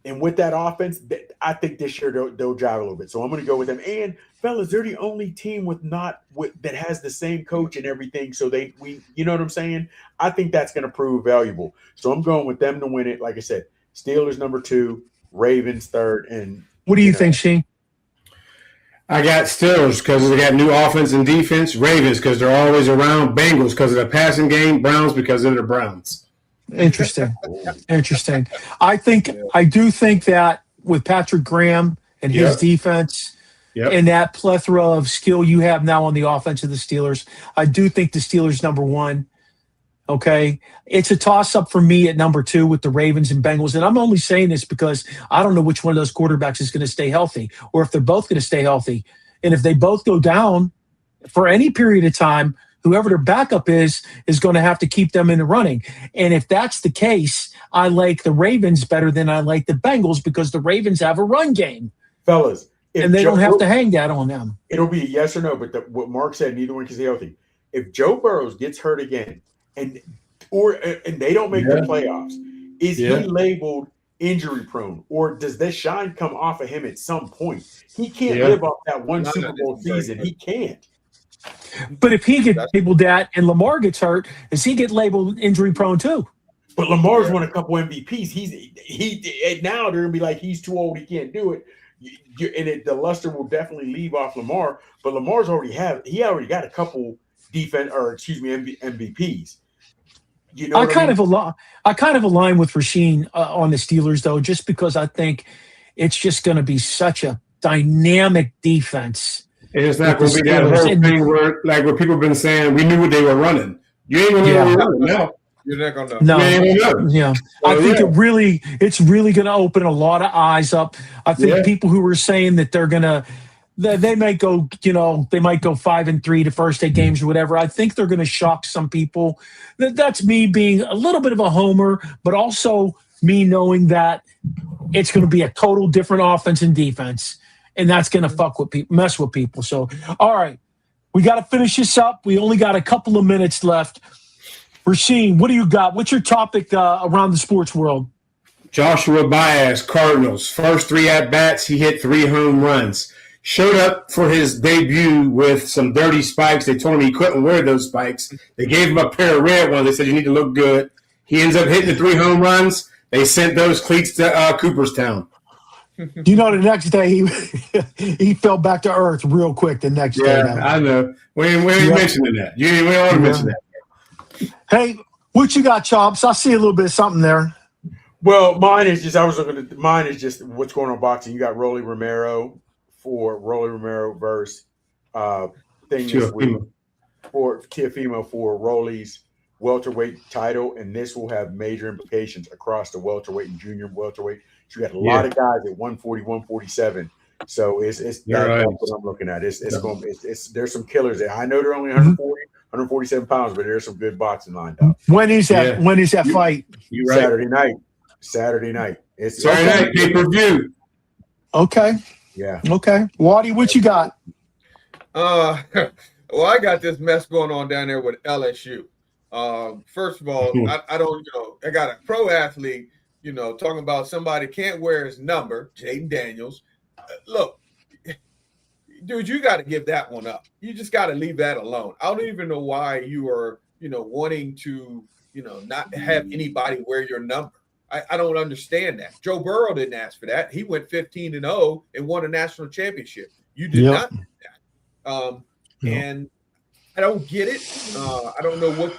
And with that offense, I think this year they'll drive a little bit. So I'm going to go with them. And fellas, they're the only team that has the same coach and everything. So you know what I'm saying? I think that's going to prove valuable. So I'm going with them to win it. Like I said, Steelers number 2, Ravens 3rd, and what do you think, Shane? I got Steelers because they got new offense and defense. Ravens because they're always around. Bengals because of the passing game. Browns because of the Browns. Interesting. I do think that with Patrick Graham and his defense and that plethora of skill you have now on the offense of the Steelers, I do think the Steelers number one. Okay. It's a toss up for me at number 2 with the Ravens and Bengals. And I'm only saying this because I don't know which one of those quarterbacks is going to stay healthy or if they're both going to stay healthy. And if they both go down for any period of time, whoever their backup is going to have to keep them in the running. And if that's the case, I like the Ravens better than I like the Bengals because the Ravens have a run game. Fellas. And they don't have to hang that on them. It'll be a yes or no, but what Mark said, neither one can stay healthy. If Joe Burrows gets hurt again, and they don't make the playoffs, is he labeled injury prone, or does this shine come off of him at some point? He can't live off that one Super Bowl season. He can't. But if he gets labeled that and Lamar gets hurt, does he get labeled injury prone too? But Lamar's won a couple MVPs. He now they're gonna be like he's too old. He can't do it. The luster will definitely leave off Lamar. But Lamar's already got a couple MVPs. You know, I kind of align with Rasheen on the Steelers though, just because I think it's just going to be such a dynamic defense. It's not going to be that whole thing where, like, what people have been saying, we knew what they were running. You ain't going to know what they were running now. You're not going to know. No. Yeah. I think it's really going to open a lot of eyes up. I think people who were saying that they're going to, they might go, they might go 5-3 the first 8 games or whatever. I think they're going to shock some people. That's me being a little bit of a homer, but also me knowing that it's going to be a total different offense and defense, and that's going to mess with people. So, all right, we got to finish this up. We only got a couple of minutes left. Rasheen, what do you got? What's your topic around the sports world? Joshua Baez, Cardinals. First 3 at-bats, he hit 3 home runs. Showed up for his debut with some dirty spikes. They told him he couldn't wear those spikes. They gave him a pair of red ones. They said, you need to look good. He ends up hitting the 3 home runs. They sent those cleats to Cooperstown. The next day he fell back to earth real quick the next day. Yeah, I know. We ain't mentioning that. We don't want to mention that. Hey, what you got, Chops? I see a little bit of something there. Well, mine is just what's going on in boxing. You got Rolly Romero versus thing this week for Teofimo for Rolly's welterweight title, and this will have major implications across the welterweight and junior welterweight. So you got a lot of guys at 140, 147. So it's that's what I'm looking at. There's some killers there. I know they're only 140, 147 pounds, but there's some good boxing lined up. When is that? When is that fight? Saturday night. Saturday night. It's Saturday night pay-per-view. Okay. Yeah. Okay. Waddy, what you got? Well, I got this mess going on down there with LSU. First of all, I don't, I got a pro athlete, talking about somebody can't wear his number, Jaden Daniels. Look, dude, you got to give that one up. You just got to leave that alone. I don't even know why you are, wanting to, not have anybody wear your number. I don't understand that. Joe Burrow didn't ask for that. He went 15-0 and won a national championship. You did not do that. And I don't get it. I don't know what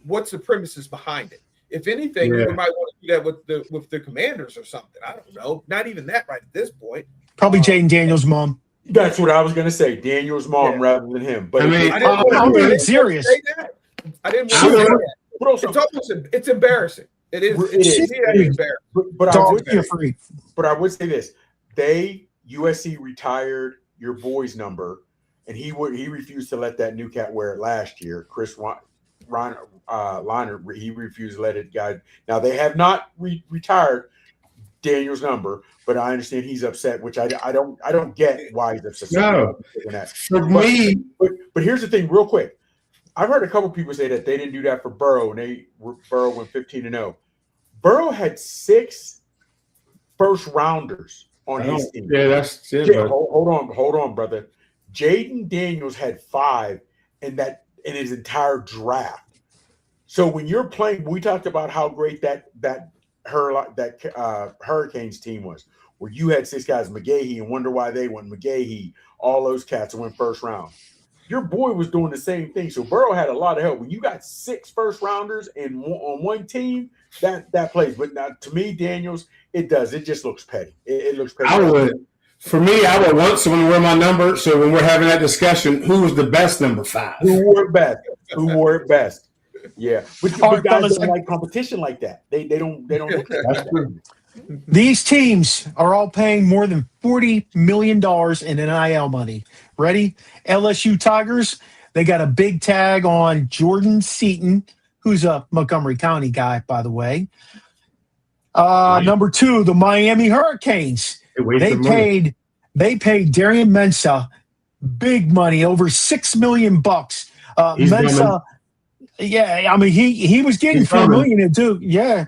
what's the premises behind it. If anything, you might want to do that with the Commanders or something. I don't know. Not even that right at this point. Probably Jaden Daniels' mom. That's what I was going to say. Daniel's mom rather than him. But I'm being serious. I didn't want to say that. It's embarrassing. It is embarrassing. But I would say this: USC retired your boy's number, and he refused to let that new cat wear it last year. Chris Liner, he refused to let it go. Now they have not retired Daniel's number, but I understand he's upset, which I don't get why he's upset. No, but here's the thing, real quick. I've heard a couple people say that they didn't do that for Burrow, and Burrow went 15-0. Burrow had 6 first rounders on his team. Yeah, that's it. Hold on, brother. Jaden Daniels had 5 in his entire draft. So when you're playing, we talked about how great that Hurricanes team was. where you had 6 guys, McGahee, and wonder why they went McGahee, all those cats went first round. Your boy was doing the same thing. So Burrow had a lot of help. When you got 6 first rounders on one team, that plays. But now, to me, Daniels, it does. It just looks petty. It looks petty. I would want someone to wear my number. So when we're having that discussion, who was the best number 5? Who wore it best? Yeah. But guys don't like competition like that. They don't look at that. These teams are all paying more than $40 million in NIL money. Ready? LSU Tigers, they got a big tag on Jordan Seaton, who's a Montgomery County guy, by the way. Number 2, the Miami Hurricanes. They paid Darian Mensah big money, over $6 million. Mensah, yeah, I mean he was getting $4 million to do. Yeah.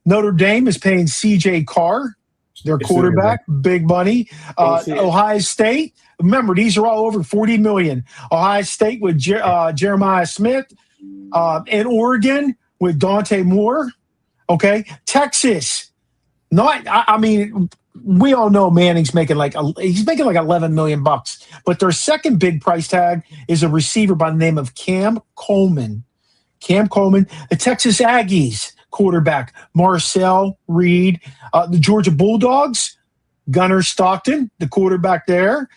Notre Dame is paying C.J. Carr, their quarterback, big money. Ohio State, remember, these are all over $40 million. Ohio State with Jeremiah Smith, and Oregon with Dante Moore. Okay, Texas, we all know Manning's making like $11 million, but their second big price tag is a receiver by the name of Cam Coleman. The Texas Aggies quarterback, Marcel Reed. The Georgia Bulldogs, Gunnar Stockton, the quarterback there.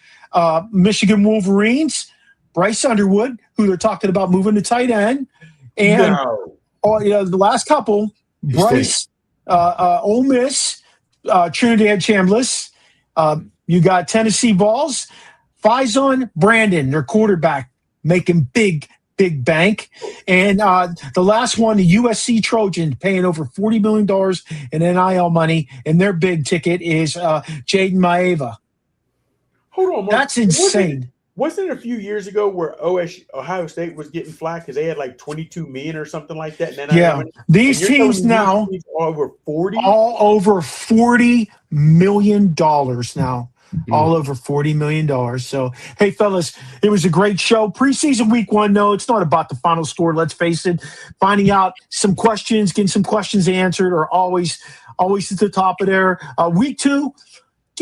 Michigan Wolverines, Bryce Underwood, who they're talking about moving to tight end. And the last couple, Bryce, Ole Miss, Trinidad Chambliss. You got Tennessee Vols, Faison Brandon, their quarterback, making big bank. And the last one, the USC Trojans, paying over $40 million in NIL money, and their big ticket is Jaden Maeva. Hold on, Mark. That's insane. Wasn't it a few years ago where Ohio State was getting flack because they had like 22 million or something like that? And these teams now all over $40 million now. All over $40 million. So, hey, fellas, it was a great show. Preseason week 1, no, it's not about the final score. Let's face it. Finding out some questions, getting some questions answered are always at the top of there. Week 2,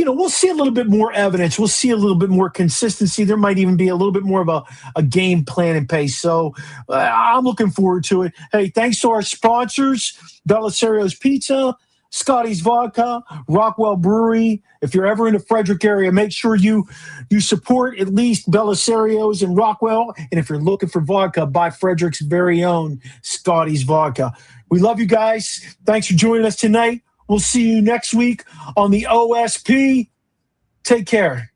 we'll see a little bit more evidence. We'll see a little bit more consistency. There might even be a little bit more of a game plan in pace. So I'm looking forward to it. Hey, thanks to our sponsors, Bellisario's Pizza, Scotty's Vodka, Rockwell Brewery. If you're ever in the Frederick area, make sure you support at least Bellisario's and Rockwell. And if you're looking for vodka, buy Frederick's very own Scotty's Vodka. We love you guys. Thanks for joining us tonight. We'll see you next week on the OSP. Take care.